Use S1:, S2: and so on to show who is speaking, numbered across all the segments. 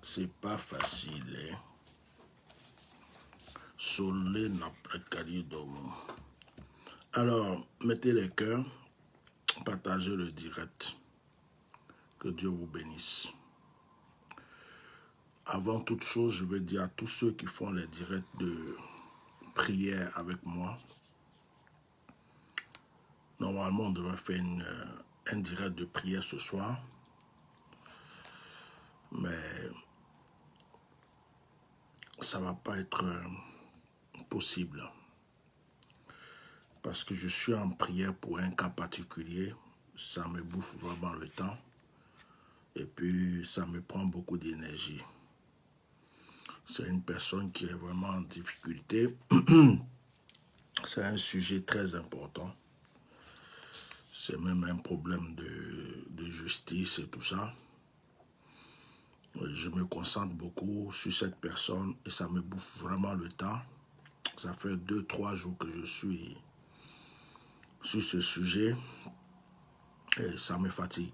S1: C'est pas facile, hein. Solé n'a pas domo. Alors, mettez les cœurs, partagez le direct. Que Dieu vous bénisse. Avant toute chose, je veux dire à tous ceux qui font les directs de prière avec moi, normalement on devrait faire un direct de prière ce soir, mais ça ne va pas être possible parce que je suis en prière pour un cas particulier, ça me bouffe vraiment le temps et puis ça me prend beaucoup d'énergie. C'est une personne qui est vraiment en difficulté. C'est un sujet très important. C'est même un problème de justice et tout ça. Je me concentre beaucoup sur cette personne et ça me bouffe vraiment le temps. Ça fait 2-3 jours que je suis sur ce sujet et ça me fatigue.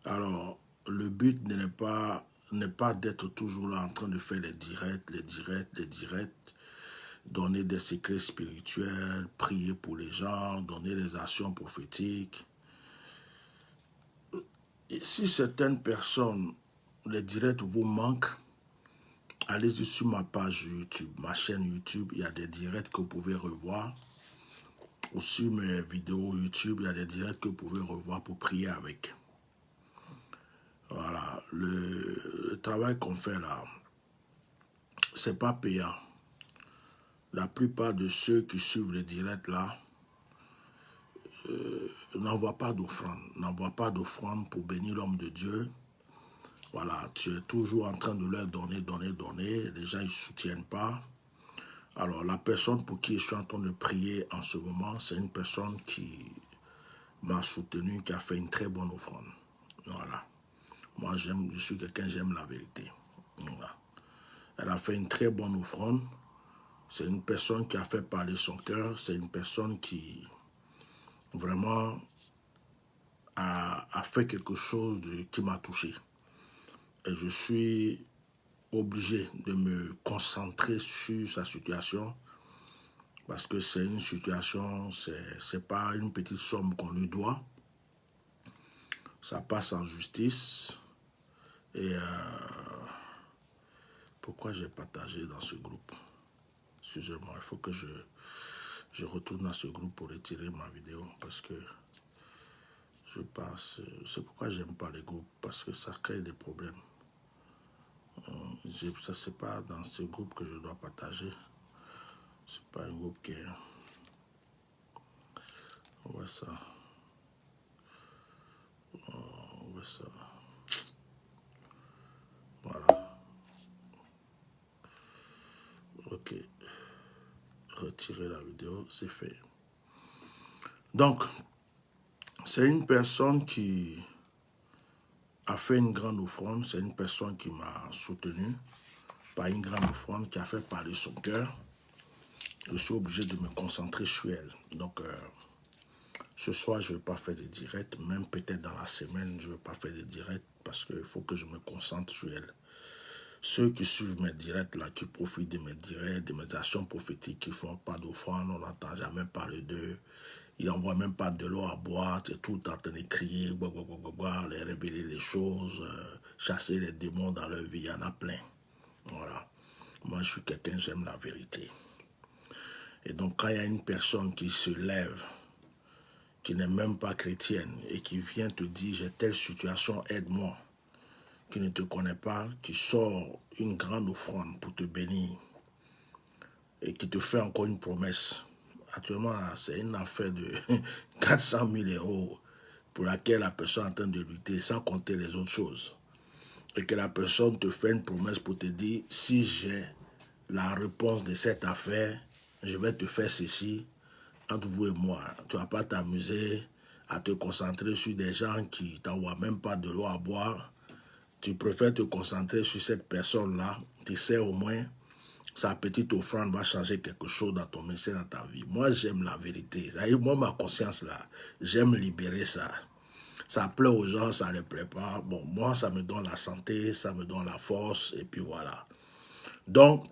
S1: Alors, le but n'est pas d'être toujours là en train de faire les directs, donner des secrets spirituels, prier pour les gens, donner des actions prophétiques. Et si certaines personnes, les directs vous manquent, allez-y sur ma page YouTube, ma chaîne YouTube, il y a des directs que vous pouvez revoir. Ou sur mes vidéos YouTube, il y a des directs que vous pouvez revoir pour prier avec. Voilà, le travail qu'on fait là, c'est pas payant. La plupart de ceux qui suivent les directs là, n'envoient pas d'offrande pour bénir l'homme de Dieu. Voilà, tu es toujours en train de leur donner. Les gens ne soutiennent pas. Alors, la personne pour qui je suis en train de prier en ce moment, c'est une personne qui m'a soutenu, qui a fait une très bonne offrande. Voilà. Moi, je suis quelqu'un, j'aime la vérité. Voilà. Elle a fait une très bonne offrande. C'est une personne qui a fait parler son cœur. C'est une personne qui vraiment a fait quelque chose qui m'a touché. Et je suis obligé de me concentrer sur sa situation parce que c'est une situation, c'est pas une petite somme qu'on lui doit. Ça passe en justice. Et pourquoi j'ai partagé dans ce groupe? Excusez-moi, il faut que je retourne à ce groupe pour retirer ma vidéo parce que je passe. C'est pourquoi j'aime pas les groupes, parce que ça crée des problèmes. Ça, c'est pas dans ce groupe que je dois partager. C'est pas un groupe qui est... On voit ça. On voit ça. Voilà. Ok. Retirer la vidéo, c'est fait. Donc, c'est une personne qui a fait une grande offrande. C'est une personne qui m'a soutenu par une grande offrande, qui a fait parler son cœur. Je suis obligé de me concentrer sur elle. Donc, ce soir, je ne vais pas faire de direct. Même peut-être dans la semaine, je ne vais pas faire de direct parce qu'il faut que je me concentre sur elle. Ceux qui suivent mes directs, là, qui profitent de mes directs, de mes actions prophétiques, qui ne font pas d'offrande, on n'entend jamais parler d'eux. Ils n'envoient même pas de l'eau à boire, c'est tout en train de crier, les révéler les choses, chasser les démons dans leur vie, il y en a plein. Voilà. Moi, je suis quelqu'un, j'aime la vérité. Et donc, quand il y a une personne qui se lève, qui n'est même pas chrétienne, et qui vient te dire, j'ai telle situation, aide-moi, qui ne te connaît pas, qui sort une grande offrande pour te bénir, et qui te fait encore une promesse. Actuellement, c'est une affaire de 400 000 € pour laquelle la personne est en train de lutter, sans compter les autres choses. Et que la personne te fait une promesse pour te dire, si j'ai la réponse de cette affaire, je vais te faire ceci, entre vous et moi. Tu ne vas pas t'amuser à te concentrer sur des gens qui ne t'envoient même pas de l'eau à boire. Tu préfères te concentrer sur cette personne-là. Tu sais au moins, sa petite offrande va changer quelque chose dans ton ministère, dans ta vie. Moi, j'aime la vérité. Moi, ma conscience, là, j'aime libérer ça. Ça plaît aux gens, ça ne les plaît pas. Bon, moi, ça me donne la santé, ça me donne la force, et puis voilà. Donc,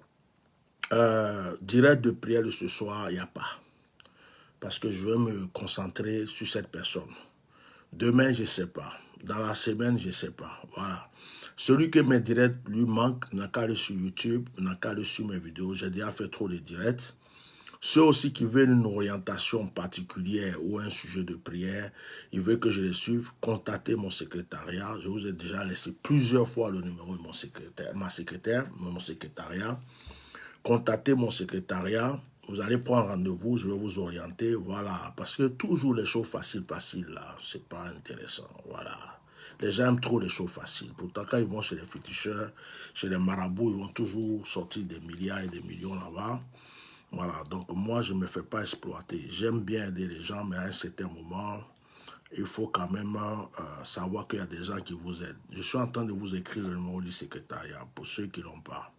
S1: direct de prière de ce soir, il n'y a pas. Parce que je veux me concentrer sur cette personne. Demain, je ne sais pas. Dans la semaine, je ne sais pas. Voilà. Celui que mes directs lui manquent, n'a qu'à aller sur YouTube, n'a qu'à aller sur mes vidéos. J'ai déjà fait trop de directs. Ceux aussi qui veulent une orientation particulière ou un sujet de prière, ils veulent que je les suive, contactez mon secrétariat. Je vous ai déjà laissé plusieurs fois le numéro de mon secrétaire, mon secrétariat. Contactez mon secrétariat. Vous allez prendre rendez-vous, je vais vous orienter, voilà. Parce que toujours les choses faciles, là, c'est pas intéressant, voilà. Les gens aiment trop les choses faciles. Pourtant, quand ils vont chez les féticheurs, chez les marabouts, ils vont toujours sortir des milliards et des millions là-bas. Voilà, donc moi, je ne me fais pas exploiter. J'aime bien aider les gens, mais à un certain moment, il faut quand même savoir qu'il y a des gens qui vous aident. Je suis en train de vous écrire le numéro du secrétariat pour ceux qui ne l'ont pas.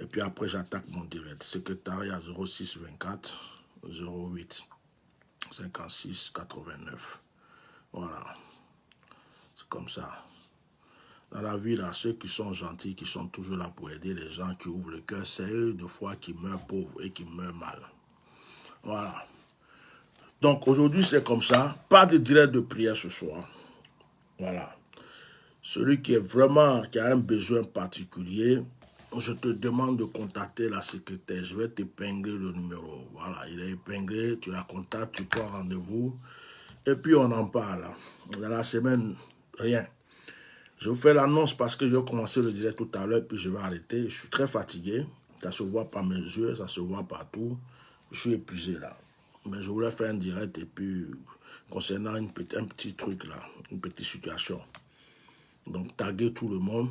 S1: Et puis après, j'attaque mon direct. Secrétariat 06 24 08 56 89. Voilà. C'est comme ça. Dans la vie, là, ceux qui sont gentils, qui sont toujours là pour aider les gens, qui ouvrent le cœur, c'est eux, de fois, qui meurent pauvres et qui meurent mal. Voilà. Donc, aujourd'hui, c'est comme ça. Pas de direct de prière ce soir. Voilà. Celui qui est vraiment, qui a un besoin particulier, je te demande de contacter la secrétaire. Je vais t'épingler le numéro. Voilà, il est épinglé, tu la contactes, tu prends rendez-vous. Et puis on en parle. Dans la semaine, rien. Je vous fais l'annonce parce que je vais commencer le direct tout à l'heure, puis je vais arrêter. Je suis très fatigué. Ça se voit par mes yeux, ça se voit partout. Je suis épuisé là. Mais je voulais faire un direct et puis concernant un petit truc là, une petite situation. Donc taguer tout le monde,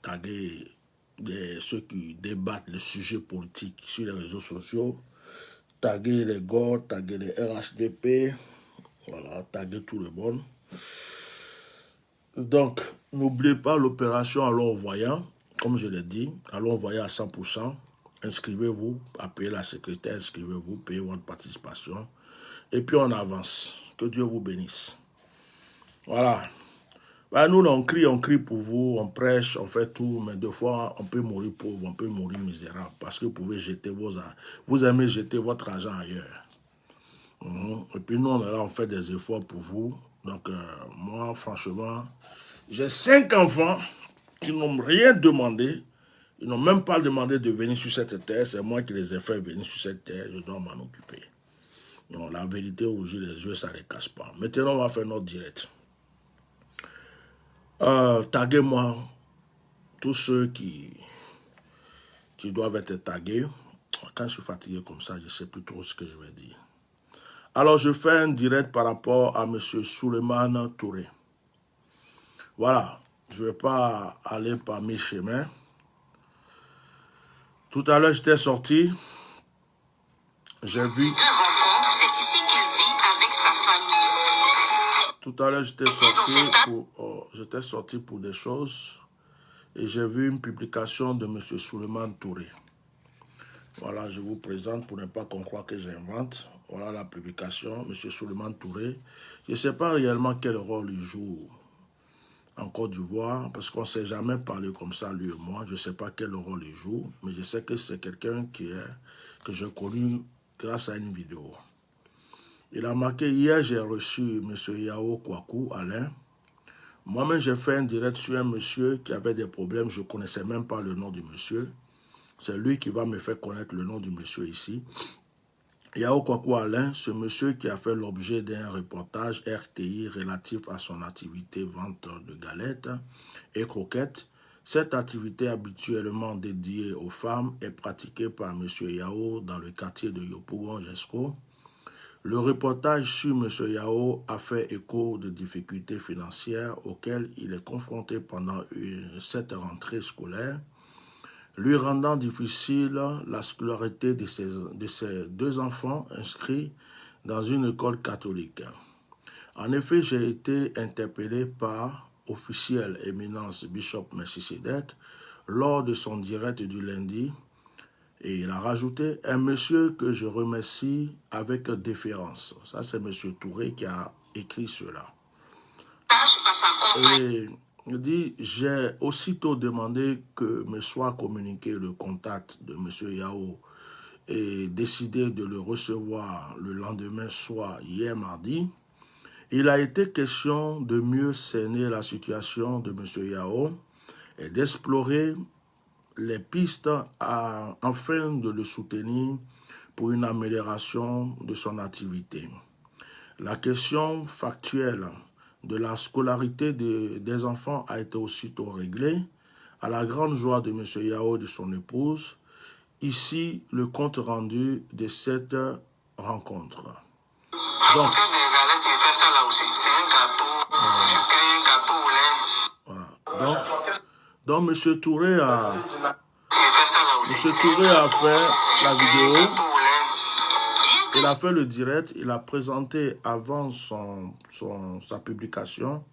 S1: taguer ceux qui débattent les sujets politiques sur les réseaux sociaux, taguer les GOR, taguer les RHDP, voilà, taguer tout le monde. Donc, n'oubliez pas l'opération Allons Voyant, comme je l'ai dit, Allons Voyant à 100%. Inscrivez-vous, appelez la secrétaire, inscrivez-vous, payez votre participation. Et puis on avance. Que Dieu vous bénisse. Voilà. Ben, nous, on crie pour vous, on prêche, on fait tout, mais des fois, on peut mourir pauvre, on peut mourir misérable, parce que vous pouvez jeter vous aimez jeter votre argent ailleurs. Et puis nous, on est là, on fait des efforts pour vous. Donc, moi, franchement, j'ai 5 enfants qui n'ont rien demandé. Ils n'ont même pas demandé de venir sur cette terre. C'est moi qui les ai fait venir sur cette terre. Je dois m'en occuper. Donc, la vérité, aux yeux, les yeux, ça ne les casse pas. Maintenant, on va faire notre direct. Taguez-moi tous ceux qui doivent être tagués. Quand je suis fatigué comme ça, je ne sais plus trop ce que je vais dire. Alors, je fais un direct par rapport à M. Souleymane Touré. Voilà, je ne vais pas aller par mes chemins. Tout à l'heure, j'étais sorti. J'ai vu...
S2: 2 enfants, c'est ici qu'il vit avec sa famille.
S1: Tout à l'heure, j'étais sorti pour des choses. Et j'ai vu une publication de M. Souleymane Touré. Voilà, je vous présente pour ne pas qu'on croie que j'invente. Voilà la publication, M. Souleymane Touré. Je ne sais pas réellement quel rôle il joue en Côte d'Ivoire, parce qu'on ne s'est jamais parlé comme ça, lui et moi. Je ne sais pas quel rôle il joue, mais je sais que c'est quelqu'un que j'ai connu grâce à une vidéo. Il a marqué, hier j'ai reçu M. Yao Kwaku, Alain. Moi-même, j'ai fait un direct sur un monsieur qui avait des problèmes. Je ne connaissais même pas le nom du monsieur. C'est lui qui va me faire connaître le nom du monsieur ici. Yao Kwaku Alain, ce monsieur qui a fait l'objet d'un reportage RTI relatif à son activité vente de galettes et croquettes. Cette activité habituellement dédiée aux femmes est pratiquée par M. Yao dans le quartier de Yopougon-Jesco. Le reportage sur M. Yao a fait écho de difficultés financières auxquelles il est confronté pendant cette rentrée scolaire, lui rendant difficile la scolarité de ses 2 enfants inscrits dans une école catholique. En effet, j'ai été interpellé par officiel éminence Bishop Melchisedec lors de son direct du lundi, et il a rajouté un monsieur que je remercie avec déférence. Ça, c'est M. Touré qui a écrit cela.
S2: par sa compagne.
S1: Et il dit, j'ai aussitôt demandé que me soit communiqué le contact de M. Yao et décidé de le recevoir le lendemain, soit hier mardi. Il a été question de mieux cerner la situation de M. Yao et d'explorer les pistes afin de le soutenir pour une amélioration de son activité. La question factuelle de la scolarité des enfants a été aussitôt réglée, à la grande joie de M. Yao et de son épouse. Ici, le compte rendu de cette rencontre. Donc, donc M. Touré a fait la vidéo, il a fait le direct, il a présenté avant sa publication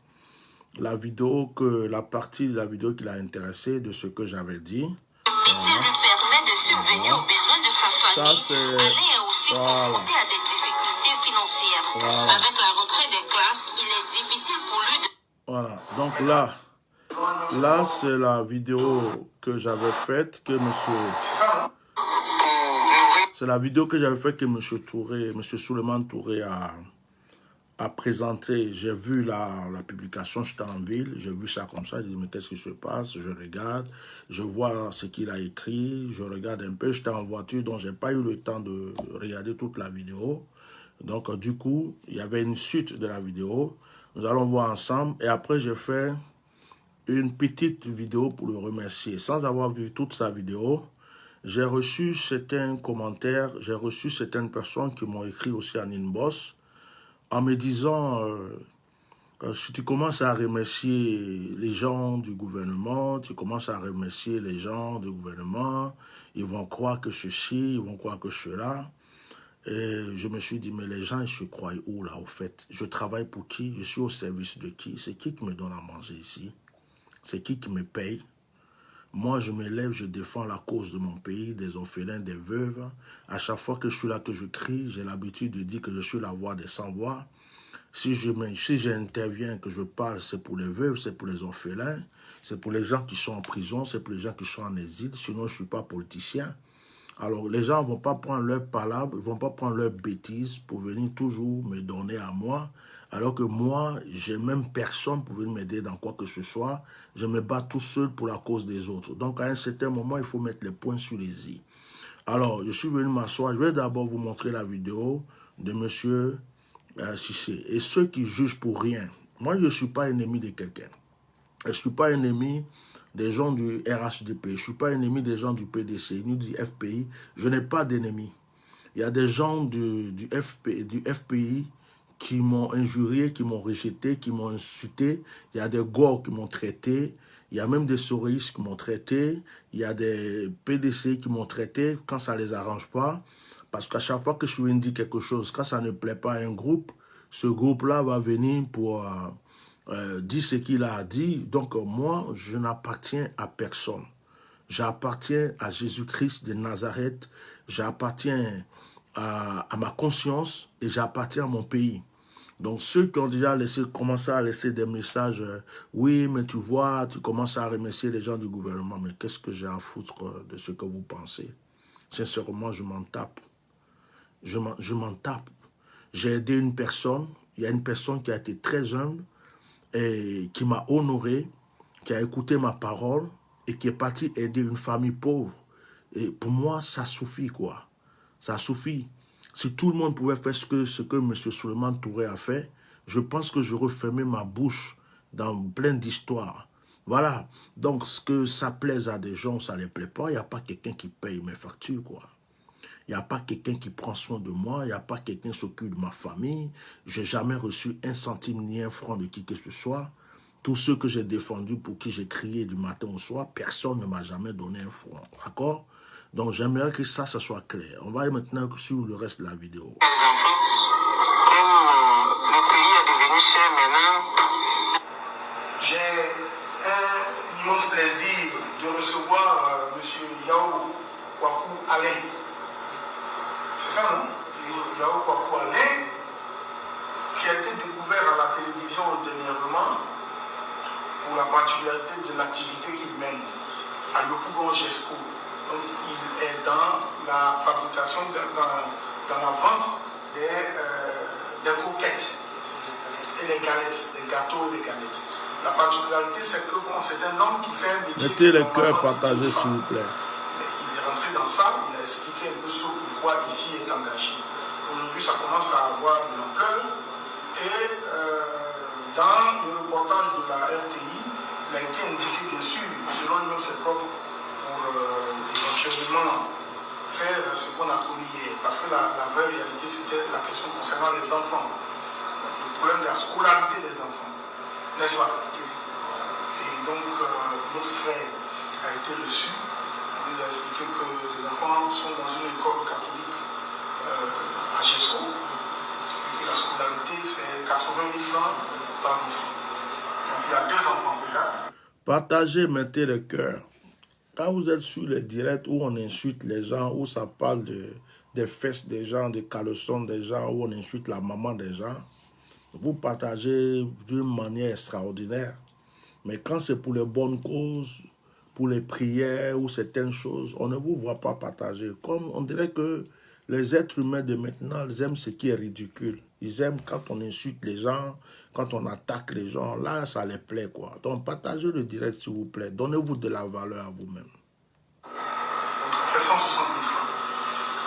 S1: la vidéo, la partie de la vidéo qui l'a intéressé de ce que j'avais dit.
S2: Le métier lui permet de subvenir aux besoins de sa famille. Alain est aussi confronté à des difficultés financières. Avec la rentrée des classes, il est difficile pour lui de...
S1: Voilà, donc là c'est la vidéo que j'avais faite, que monsieur... C'est la vidéo que j'avais faite que monsieur Touré, monsieur Souleymane Touré a présenté. J'ai vu la publication, j'étais en ville, j'ai vu ça comme ça, j'ai dit mais qu'est-ce qui se passe? Je regarde, je vois ce qu'il a écrit, je regarde un peu, j'étais en voiture, donc j'ai pas eu le temps de regarder toute la vidéo. Donc du coup, il y avait une suite de la vidéo, nous allons voir ensemble, et après j'ai fait une petite vidéo pour le remercier. Sans avoir vu toute sa vidéo, j'ai reçu certains commentaires, j'ai reçu certaines personnes qui m'ont écrit aussi en inbox, en me disant, si tu commences à remercier les gens du gouvernement, tu commences à remercier les gens du gouvernement, ils vont croire que ceci, ils vont croire que cela. Et je me suis dit, mais les gens, ils se croient où là, au fait? Je travaille pour qui? Je suis au service de qui? C'est qui me donne à manger ici? C'est qui me paye? Moi, je me lève, je défends la cause de mon pays, des orphelins, des veuves. À chaque fois que je suis là, que je crie, j'ai l'habitude de dire que je suis la voix des sans-voix. Si j'interviens, que je parle, c'est pour les veuves, c'est pour les orphelins, c'est pour les gens qui sont en prison, c'est pour les gens qui sont en exil. Sinon, je ne suis pas politicien. Alors, les gens ne vont pas prendre leurs palabres, ils ne vont pas prendre leurs bêtises pour venir toujours me donner à moi. Alors que moi, j'ai même personne pour venir m'aider dans quoi que ce soit. Je me bats tout seul pour la cause des autres. Donc, à un certain moment, il faut mettre les points sur les i. Alors, je suis venu m'asseoir. Je vais d'abord vous montrer la vidéo de M. Cissé. Et ceux qui jugent pour rien, moi, je ne suis pas ennemi de quelqu'un. Je ne suis pas ennemi des gens du RHDP. Je ne suis pas ennemi des gens du PDC, ni du FPI. Je n'ai pas d'ennemis. Il y a des gens du FPI qui m'ont injurié, qui m'ont rejeté, qui m'ont insulté. Il y a des GOR qui m'ont traité. Il y a même des souristes qui m'ont traité. Il y a des PDC qui m'ont traité quand ça ne les arrange pas. Parce qu'à chaque fois que je lui dis quelque chose, quand ça ne plaît pas à un groupe, ce groupe-là va venir pour dire ce qu'il a dit. Donc moi, je n'appartiens à personne. J'appartiens à Jésus-Christ de Nazareth. J'appartiens à ma conscience et j'appartiens à mon pays. Donc ceux qui ont déjà commencé à laisser des messages, oui, mais tu vois, tu commences à remercier les gens du gouvernement, mais qu'est-ce que j'ai à foutre de ce que vous pensez? Sincèrement, je m'en tape. Je m'en tape. J'ai aidé une personne, il y a une personne qui a été très humble et qui m'a honoré, qui a écouté ma parole et qui est parti aider une famille pauvre. Et pour moi, ça suffit, quoi. Ça suffit. Si tout le monde pouvait faire ce que M. Souleymane Touré a fait, je pense que j'aurais fermé ma bouche dans plein d'histoires. Voilà. Donc, ce que ça plaise à des gens, ça ne les plaît pas. Il n'y a pas quelqu'un qui paye mes factures, quoi. Il n'y a pas quelqu'un qui prend soin de moi. Il n'y a pas quelqu'un qui s'occupe de ma famille. Je n'ai jamais reçu un centime ni un franc de qui que ce soit. Tous ceux que j'ai défendus, pour qui j'ai crié du matin au soir, personne ne m'a jamais donné un franc. D'accord? Donc j'aimerais que ça soit clair. On va aller maintenant sur le reste de la vidéo.
S2: Les enfants, comme le pays est devenu cher maintenant,
S3: j'ai un immense plaisir de recevoir M. Yao Kwaku Alain. C'est ça, non? Yao Kwaku Alain, qui a été découvert à la télévision dernièrement particularité de l'activité qu'il mène à Yopougon Gesco. Donc il est dans la fabrication, dans la vente des croquettes et les galettes, les gâteaux et les galettes. La particularité, c'est que bon, c'est un homme qui fait un métier.
S1: Mettez les cœurs partagés, s'il vous plaît.
S3: Mais il est rentré dans ça, il a expliqué un peu ce pourquoi ici est engagé. Aujourd'hui, ça commence à avoir de l'ampleur. Et dans le reportage de la RTI, il a été indiqué dessus, selon lui-même ses propres, pour éventuellement faire ce qu'on a connu hier. Parce que la vraie réalité, c'était la question concernant les enfants. Le problème de la scolarité des enfants. N'est-ce pas? Et donc, notre frère a été reçu. Il nous a expliqué que les enfants sont dans une école catholique à Gesco. Et que la scolarité, c'est 80 000 francs par enfant. Donc, il y a 2 enfants, c'est ça?
S1: Partagez, mettez le cœur. Quand vous êtes sur les directs où on insulte les gens, où ça parle des fesses des gens, des caleçons des gens, où on insulte la maman des gens, vous partagez d'une manière extraordinaire. Mais quand c'est pour les bonnes causes, pour les prières ou certaines choses, on ne vous voit pas partager. Comme on dirait que les êtres humains de maintenant, ils aiment ce qui est ridicule. Ils aiment quand on insulte les gens, quand on attaque les gens. Là, ça les plaît, quoi. Donc, partagez le direct, s'il vous plaît. Donnez-vous de la valeur à vous-même.
S3: Ça fait 160 000 francs.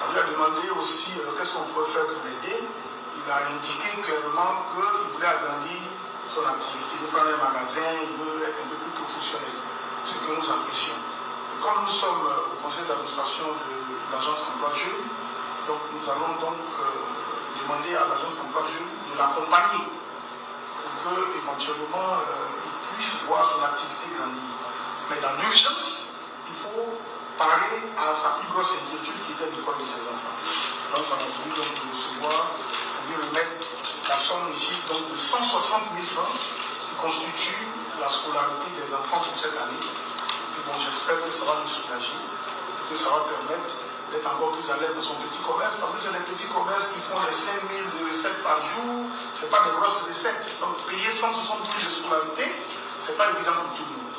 S3: On lui a demandé aussi qu'est-ce qu'on peut faire pour l'aider. Il a indiqué clairement qu'il voulait agrandir son activité. Il veut prendre un magasin, il veut être un peu plus professionnel, ce que nous apprécions. Et comme nous sommes au conseil d'administration de l'agence emploi jeune, donc nous allons donc demander à l'agence emploi jeune de l'accompagner pour que éventuellement il puisse voir son activité grandir. Mais dans l'urgence, il faut parer à sa plus grosse inquiétude qui était l'école de ses enfants. Donc on a voulu donc recevoir, lui remettre la somme ici donc de 160 000 francs qui constitue la scolarité des enfants pour cette année. Et puis bon, j'espère que ça va nous soulager et que ça va permettre d'être encore plus à l'aise dans son petit commerce, parce que c'est les petits commerces qui font les 5 000 de recettes par jour, ce n'est pas des grosses recettes. Donc payer 160 000 de scolarité, ce n'est pas évident pour tout le monde.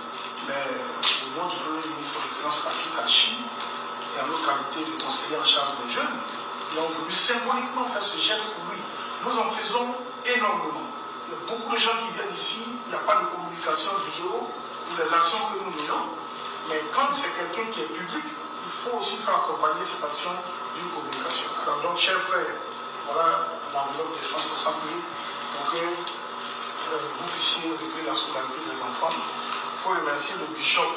S3: Mais au nom du Premier ministre de l'Excellence Patrick Hachi, et en notre qualité de conseiller en charge des jeunes, nous avons voulu symboliquement faire ce geste pour lui. Nous en faisons énormément. Il y a beaucoup de gens qui viennent ici, il n'y a pas de communication vidéo pour les actions que nous menons. Mais quand c'est quelqu'un qui est public, il faut aussi faire accompagner cette action d'une communication. Alors donc, chers frères, voilà l'enveloppe de 160 000 pour que vous puissiez récupérer la scolarité des enfants. Il faut remercier le bishop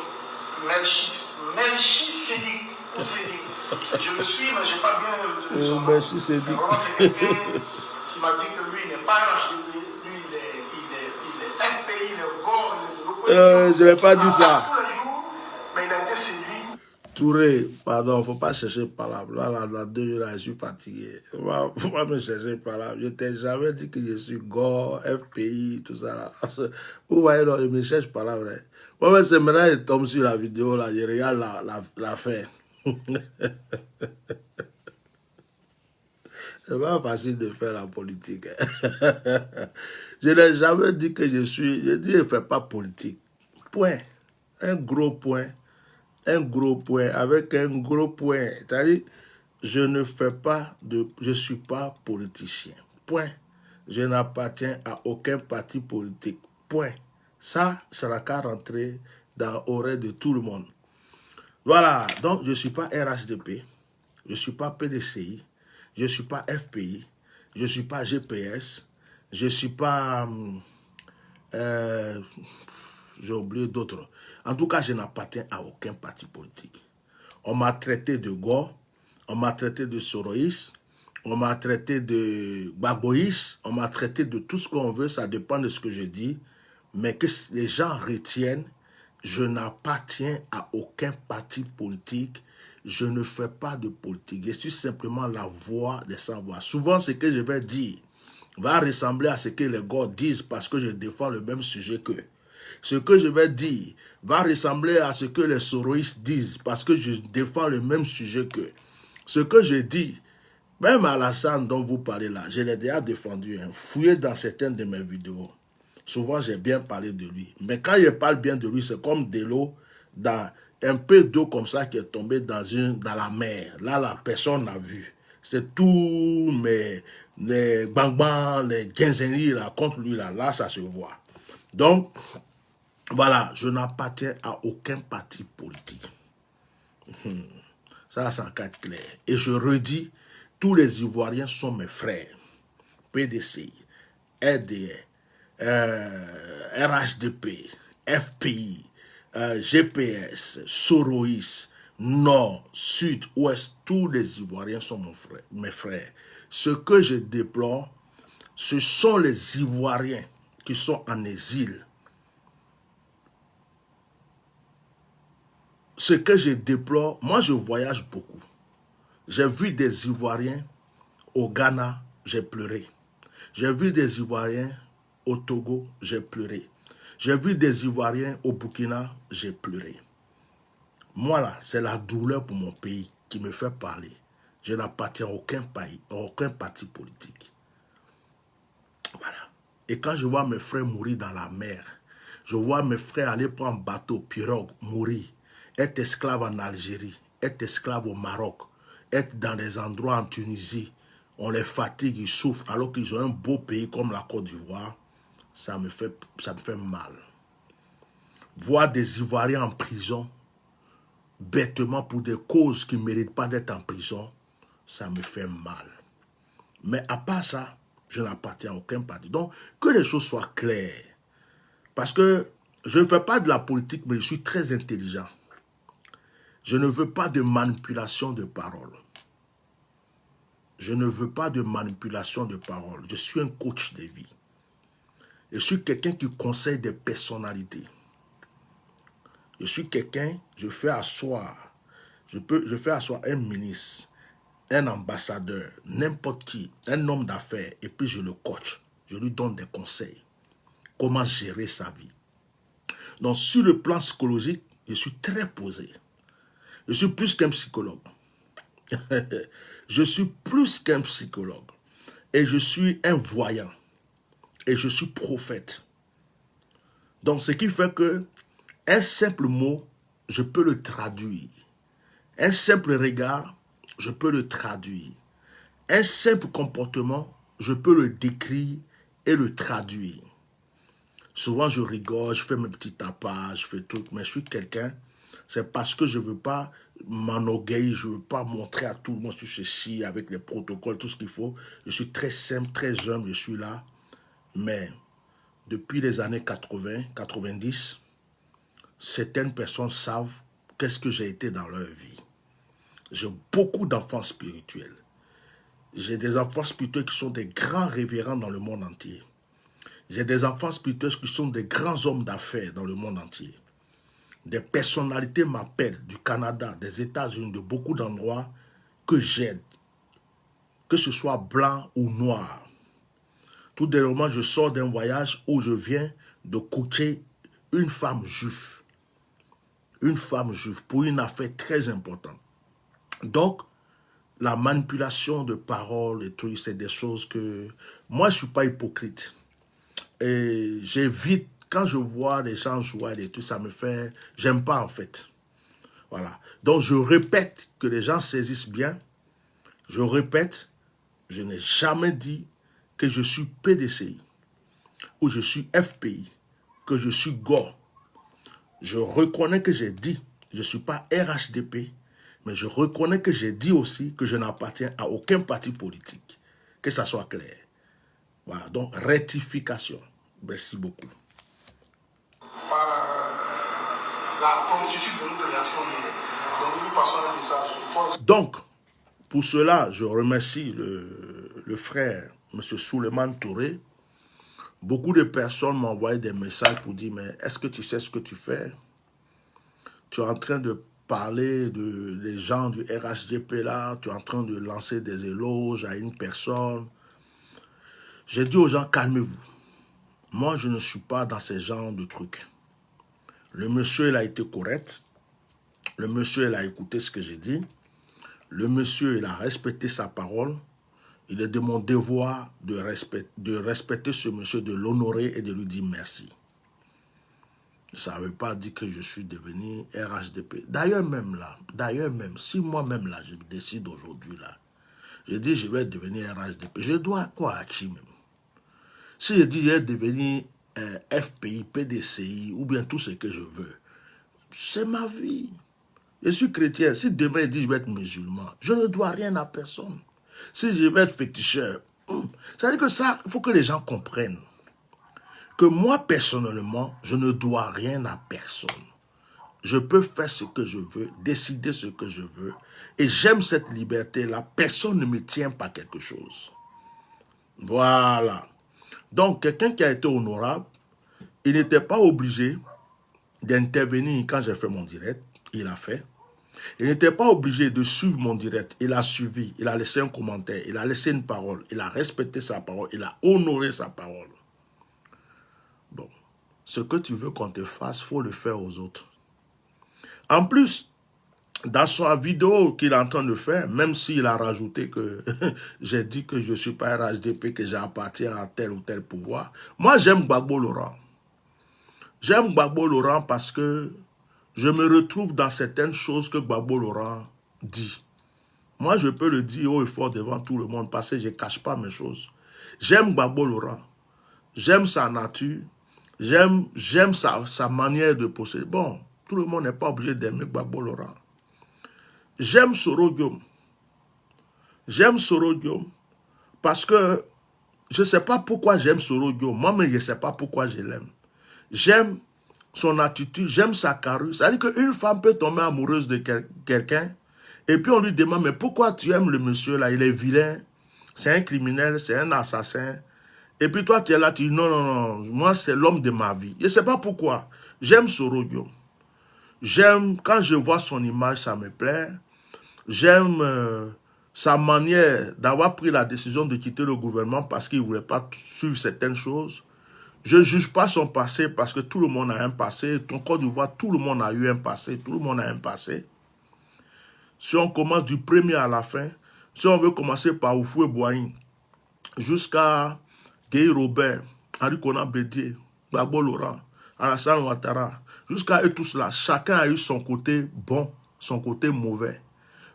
S3: Melchisedek. Je le suis, mais je n'ai pas bien retenu son nom. Mais vraiment, c'est quelqu'un qui m'a dit que lui, il n'est pas RHDP, lui, il est FPI, il est GOR, il est de
S1: je n'ai pas dit ça.
S3: Tous les jours, mais il a été séduit.
S1: Touré, pardon, il ne faut pas chercher par là. Là, 2 jours, là, je suis fatigué. Il ne faut pas me chercher par là. Je ne t'ai jamais dit que je suis GOR, FPI, tout ça. Là. Vous voyez, là, il me cherche par là, vrai. Moi, c'est maintenant, il tombe sur la vidéo, là, je regarde l'affaire. C'est pas facile de faire la politique. Je n'ai jamais dit que je suis... Je dis, je ne fais pas politique. Point. Un gros point. Un gros point. Avec un gros point. C'est-à-dire, je ne fais pas de... Je ne suis pas politicien. Point. Je n'appartiens à aucun parti politique. Point. Ça sera qu'à rentrer dans l'oreille de tout le monde. Voilà, donc je ne suis pas RHDP, je ne suis pas PDCI, je ne suis pas FPI, je ne suis pas GPS, je ne suis pas... j'ai oublié d'autres. En tout cas, je n'appartiens à aucun parti politique. On m'a traité de GOR, on m'a traité de Soroïs, on m'a traité de Baboïs, on m'a traité de tout ce qu'on veut, ça dépend de ce que je dis, mais que les gens retiennent. Je n'appartiens à aucun parti politique. Je ne fais pas de politique. Je suis simplement la voix des sans-voix. Souvent, ce que je vais dire va ressembler à ce que les gars disent parce que je défends le même sujet qu'eux. Ce que je vais dire va ressembler à ce que les soroïstes disent parce que je défends le même sujet qu'eux. Ce que je dis, même Alassane dont vous parlez là, je l'ai déjà défendu. Fouillez dans certaines de mes vidéos. Souvent, j'ai bien parlé de lui. Mais quand je parle bien de lui, c'est comme de l'eau, un peu d'eau comme ça qui est tombée dans la mer. Là, la personne n'a vu. C'est tout les bang-bang, les guinzeries là, contre lui, là, ça se voit. Donc, voilà, je n'appartiens à aucun parti politique. Ça, c'est en cas clair. Et je redis, tous les Ivoiriens sont mes frères. PDC, RDR, RHDP, FPI, GPS, Sorois, Nord, Sud, Ouest, tous les Ivoiriens sont mes frères. Ce que je déplore, ce sont les Ivoiriens qui sont en exil. Ce que je déplore, moi je voyage beaucoup. J'ai vu des Ivoiriens au Ghana, j'ai pleuré. J'ai vu des Ivoiriens au Togo, j'ai pleuré. J'ai vu des Ivoiriens au Burkina, j'ai pleuré. Moi là, c'est la douleur pour mon pays qui me fait parler. Je n'appartiens à aucun pays, à aucun parti politique. Voilà. Et quand je vois mes frères mourir dans la mer, je vois mes frères aller prendre bateau, pirogue, mourir, être esclaves en Algérie, être esclaves au Maroc, être dans des endroits en Tunisie, on les fatigue, ils souffrent, alors qu'ils ont un beau pays comme la Côte d'Ivoire, ça me fait mal. Voir des Ivoiriens en prison, bêtement pour des causes qui ne méritent pas d'être en prison, ça me fait mal. Mais à part ça, je n'appartiens à aucun parti. Donc, que les choses soient claires. Parce que je ne fais pas de la politique, mais je suis très intelligent. Je ne veux pas de manipulation de parole. Je ne veux pas de manipulation de parole. Je suis un coach de vie. Je suis quelqu'un qui conseille des personnalités. Je suis quelqu'un, je fais asseoir un ministre, un ambassadeur, n'importe qui, un homme d'affaires, et puis je le coach. Je lui donne des conseils. Comment gérer sa vie. Donc, sur le plan psychologique, je suis très posé. Je suis plus qu'un psychologue. Je suis plus qu'un psychologue. Et je suis un voyant. Et je suis prophète. Donc, ce qui fait que un simple mot, je peux le traduire. Un simple regard, je peux le traduire. Un simple comportement, je peux le décrire et le traduire. Souvent, je rigole, je fais mes petits tapages, je fais tout, mais je suis quelqu'un, c'est parce que je ne veux pas m'enorgueillir, je ne veux pas montrer à tout le monde ceci, avec les protocoles, tout ce qu'il faut. Je suis très simple, très humble, je suis là. Mais depuis les années 80, 90, certaines personnes savent qu'est-ce que j'ai été dans leur vie. J'ai beaucoup d'enfants spirituels. J'ai des enfants spirituels qui sont des grands révérends dans le monde entier. J'ai des enfants spirituels qui sont des grands hommes d'affaires dans le monde entier. Des personnalités m'appellent du Canada, des États-Unis, de beaucoup d'endroits que j'aide. Que ce soit blanc ou noir. Tout dernièrement, je sors d'un voyage où je viens de coacher une femme juive. Une femme juive pour une affaire très importante. Donc, la manipulation de paroles et tout, c'est des choses que... Moi, je ne suis pas hypocrite. Et j'évite, quand je vois des gens jouer et tout, ça me fait... J'aime pas, en fait. Voilà. Donc, je répète que les gens saisissent bien. Je répète, je n'ai jamais dit que je suis PDCI ou je suis FPI, que je suis GO. Je reconnais que j'ai dit, je ne suis pas RHDP, mais je reconnais que j'ai dit aussi que je n'appartiens à aucun parti politique. Que ça soit clair. Voilà, donc rectification. Merci beaucoup.
S3: La promptitude de notre réaction ici. Donc nous passons un message.
S1: Donc, pour cela, je remercie le frère, M. Souleymane Touré. Beaucoup de personnes m'ont envoyé des messages pour dire, mais est-ce que tu sais ce que tu fais? Tu es en train de parler des gens du RHDP là, tu es en train de lancer des éloges à une personne. J'ai dit aux gens, calmez-vous. Moi, je ne suis pas dans ces genres de trucs. Le monsieur, il a été correct. Le monsieur, il a écouté ce que j'ai dit. Le monsieur, il a respecté sa parole. Il est de mon devoir de respecter ce monsieur, de l'honorer et de lui dire merci. Ça ne veut pas dire que je suis devenu RHDP. D'ailleurs même, si moi-même là, je décide aujourd'hui là, je dis je vais devenir RHDP, je dois quoi à qui même? Si je dis je vais devenir FPI, PDCI ou bien tout ce que je veux, c'est ma vie. Je suis chrétien. Si demain il dit je vais être musulman, je ne dois rien à personne. Si je vais être féticheur, ça veut dire que ça, il faut que les gens comprennent que moi, personnellement, je ne dois rien à personne. Je peux faire ce que je veux, décider ce que je veux. Et j'aime cette liberté-là. Personne ne me tient pas quelque chose. Voilà. Donc, quelqu'un qui a été honorable, il n'était pas obligé d'intervenir quand j'ai fait mon direct. Il a fait. Il n'était pas obligé de suivre mon direct. Il a suivi. Il a laissé un commentaire. Il a laissé une parole. Il a respecté sa parole. Il a honoré sa parole. Bon. Ce que tu veux qu'on te fasse, il faut le faire aux autres. En plus, dans sa vidéo qu'il est en train de faire, même s'il a rajouté que j'ai dit que je ne suis pas RHDP, que j'appartiens à tel ou tel pouvoir, moi j'aime Gbagbo Laurent. J'aime Gbagbo Laurent parce que je me retrouve dans certaines choses que Gbagbo Laurent dit. Moi je peux le dire haut et fort devant tout le monde parce que je ne cache pas mes choses. J'aime Gbagbo Laurent. J'aime sa nature. J'aime sa manière de posséder. Bon, tout le monde n'est pas obligé d'aimer Gbagbo Laurent. J'aime Soro Guillaume. J'aime Soro Guillaume parce que je ne sais pas pourquoi j'aime Soro Guillaume. Moi-même, je ne sais pas pourquoi je l'aime. J'aime son attitude, j'aime sa carrure. C'est-à-dire qu'une femme peut tomber amoureuse de quelqu'un et puis on lui demande, mais pourquoi tu aimes le monsieur là? Il est vilain, c'est un criminel, c'est un assassin. Et puis toi, tu es là, tu dis, non, non, non, moi, c'est l'homme de ma vie. Je ne sais pas pourquoi. J'aime Soro Guillaume. J'aime, quand je vois son image, ça me plaît. J'aime sa manière d'avoir pris la décision de quitter le gouvernement parce qu'il ne voulait pas suivre certaines choses. Je ne juge pas son passé parce que tout le monde a un passé. En Côte d'Ivoire, tout le monde a eu un passé. Tout le monde a un passé. Si on commence du premier à la fin, si on veut commencer par Houphouët-Boigny jusqu'à Guy Robert, Henri Konan Bédié, Gbagbo Laurent, Alassane Ouattara, jusqu'à eux tous là, chacun a eu son côté bon, son côté mauvais.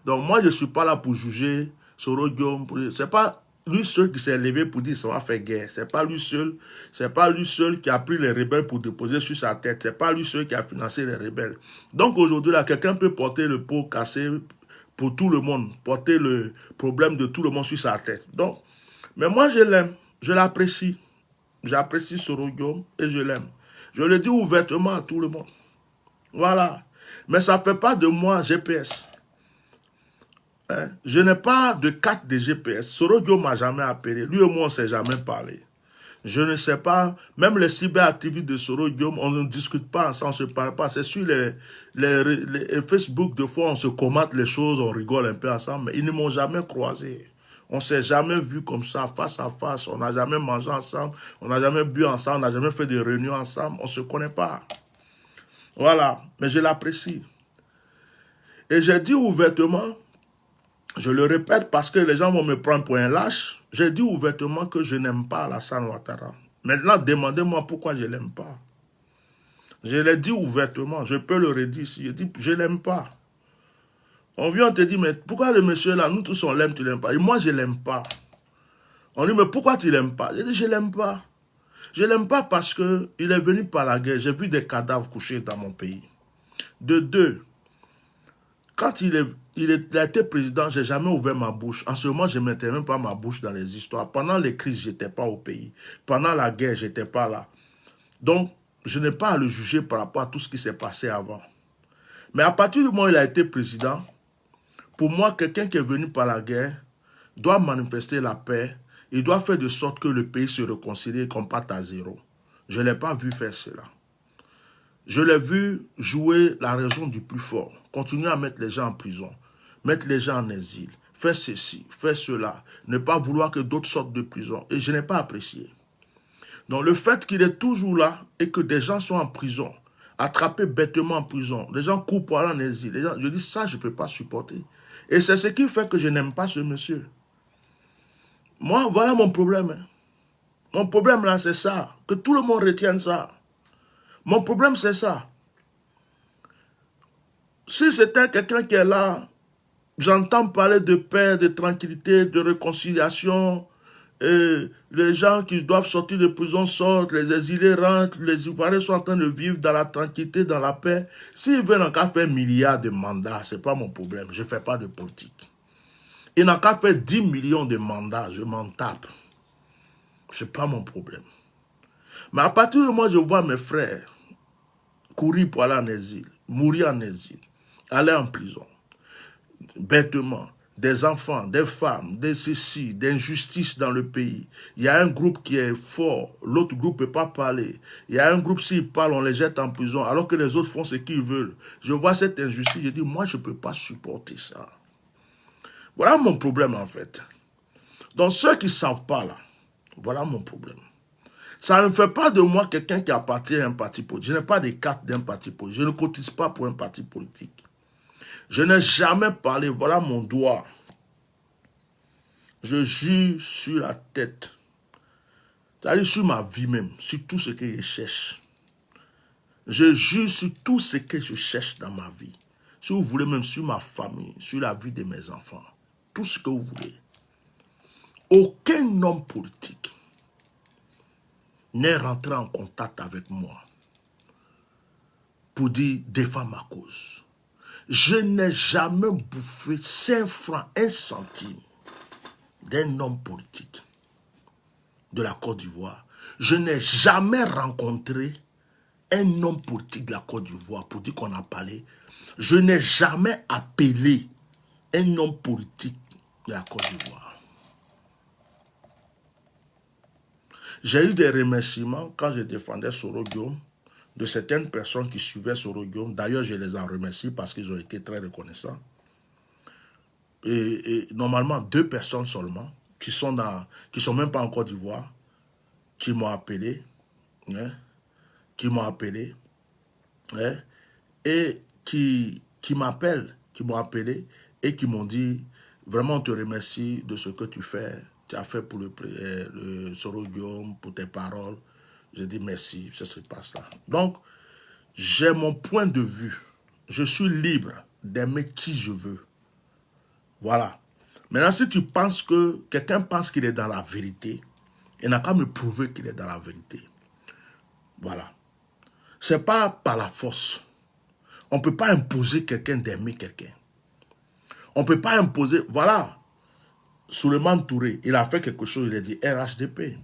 S1: Donc moi, je ne suis pas là pour juger Soro Guillaume. Ce n'est pas lui seul qui s'est levé pour dire ça va faire guerre. Ce n'est pas lui seul. C'est pas lui seul qui a pris les rebelles pour déposer sur sa tête. Ce n'est pas lui seul qui a financé les rebelles. Donc aujourd'hui, là, quelqu'un peut porter le pot cassé pour tout le monde, porter le problème de tout le monde sur sa tête. Donc, mais moi, je l'aime. Je l'apprécie. J'apprécie Soro Guillaume et je l'aime. Je le dis ouvertement à tout le monde. Voilà. Mais ça ne fait pas de moi GPS. Hein? Je n'ai pas de carte de GPS. Soro Guillaume ne m'a jamais appelé. Lui et moi, on ne s'est jamais parlé. Je ne sais pas. Même les cyberactivistes de Soro Guillaume, on ne discute pas ensemble, on ne se parle pas. C'est sur les Facebook, de fois, on se commente les choses, on rigole un peu ensemble. Mais ils ne m'ont jamais croisé. On ne s'est jamais vu comme ça, face à face. On n'a jamais mangé ensemble. On n'a jamais bu ensemble. On n'a jamais fait des réunions ensemble. On ne se connaît pas. Voilà. Mais je l'apprécie. Et j'ai dit ouvertement, je le répète parce que les gens vont me prendre pour un lâche, j'ai dit ouvertement que je n'aime pas Alassane Ouattara. Maintenant, demandez-moi pourquoi je ne l'aime pas. Je l'ai dit ouvertement, je peux le redire ici. Je dis, je ne l'aime pas. On vient, on te dit, mais pourquoi le monsieur là, nous tous on l'aime, tu ne l'aimes pas. Et moi, je ne l'aime pas. On dit, mais pourquoi tu ne l'aimes pas? Je dis, je ne l'aime pas. Je ne l'aime pas parce qu'il est venu par la guerre. J'ai vu des cadavres couchés dans mon pays. De deux, quand il a été président, je n'ai jamais ouvert ma bouche. En ce moment, je ne mettais même pas ma bouche dans les histoires. Pendant les crises, je n'étais pas au pays. Pendant la guerre, je n'étais pas là. Donc, je n'ai pas à le juger par rapport à tout ce qui s'est passé avant. Mais à partir du moment où il a été président, pour moi, quelqu'un qui est venu par la guerre doit manifester la paix. Il doit faire de sorte que le pays se réconcilie et qu'on parte à zéro. Je ne l'ai pas vu faire cela. Je l'ai vu jouer la raison du plus fort. Continuer à mettre les gens en prison. Mettre les gens en exil. Faire ceci, faire cela. Ne pas vouloir que d'autres sortent de prison. Et je n'ai pas apprécié. Donc le fait qu'il est toujours là et que des gens sont en prison, attrapés bêtement en prison, les gens courent pour aller en exil. Je dis ça, je ne peux pas supporter. Et c'est ce qui fait que je n'aime pas ce monsieur. Moi, voilà mon problème. Hein. Mon problème là, c'est ça. Que tout le monde retienne ça. Mon problème, c'est ça. Si c'était quelqu'un qui est là, j'entends parler de paix, de tranquillité, de réconciliation. Et les gens qui doivent sortir de prison sortent, les exilés rentrent, les Ivoiriens sont en train de vivre dans la tranquillité, dans la paix. S'ils veulent encore faire milliards de mandats, ce n'est pas mon problème. Je ne fais pas de politique. Ils n'ont qu'à faire 10 millions de mandats, je m'en tape. Ce n'est pas mon problème. Mais à partir du moment où je vois mes frères courir pour aller en exil, mourir en exil, aller en prison, bêtement, des enfants, des femmes, des ceci, d'injustice dans le pays. Il y a un groupe qui est fort, l'autre groupe ne peut pas parler. Il y a un groupe, s'ils parlent, on les jette en prison, alors que les autres font ce qu'ils veulent. Je vois cette injustice, je dis, moi, je ne peux pas supporter ça. Voilà mon problème, en fait. Donc, ceux qui ne savent pas, là, voilà mon problème. Ça ne fait pas de moi quelqu'un qui appartient à un parti politique. Je n'ai pas de carte d'un parti politique. Je ne cotise pas pour un parti politique. Je n'ai jamais parlé, voilà mon doigt. Je jure sur la tête. C'est-à-dire sur ma vie même, sur tout ce que je cherche. Je jure sur tout ce que je cherche dans ma vie. Si vous voulez, même sur ma famille, sur la vie de mes enfants. Tout ce que vous voulez. Aucun homme politique n'est rentré en contact avec moi pour dire défends ma cause. Je n'ai jamais bouffé 5 francs, 1 centime d'un homme politique de la Côte d'Ivoire. Je n'ai jamais rencontré un homme politique de la Côte d'Ivoire pour dire qu'on a parlé. Je n'ai jamais appelé un homme politique de la Côte d'Ivoire. J'ai eu des remerciements quand je défendais Soro Guillaume de certaines personnes qui suivaient Soro Guillaume. D'ailleurs, je les en remercie parce qu'ils ont été très reconnaissants. Et normalement, 2 personnes seulement qui sont même pas en Côte d'Ivoire, qui m'ont appelé, hein, et qui m'appellent, qui m'ont appelé et qui m'ont dit, vraiment on te remercie de ce que tu fais. Tu as fait pour le Soro Guillaume, pour tes paroles. J'ai dit merci, ça se passe là. Donc, j'ai mon point de vue. Je suis libre d'aimer qui je veux. Voilà. Maintenant, si tu penses que quelqu'un pense qu'il est dans la vérité, il n'a qu'à me prouver qu'il est dans la vérité. Voilà. Ce n'est pas par la force. On ne peut pas imposer quelqu'un d'aimer quelqu'un. On ne peut pas imposer... Voilà. Souleymane Touré, il a fait quelque chose, il a dit RHDP.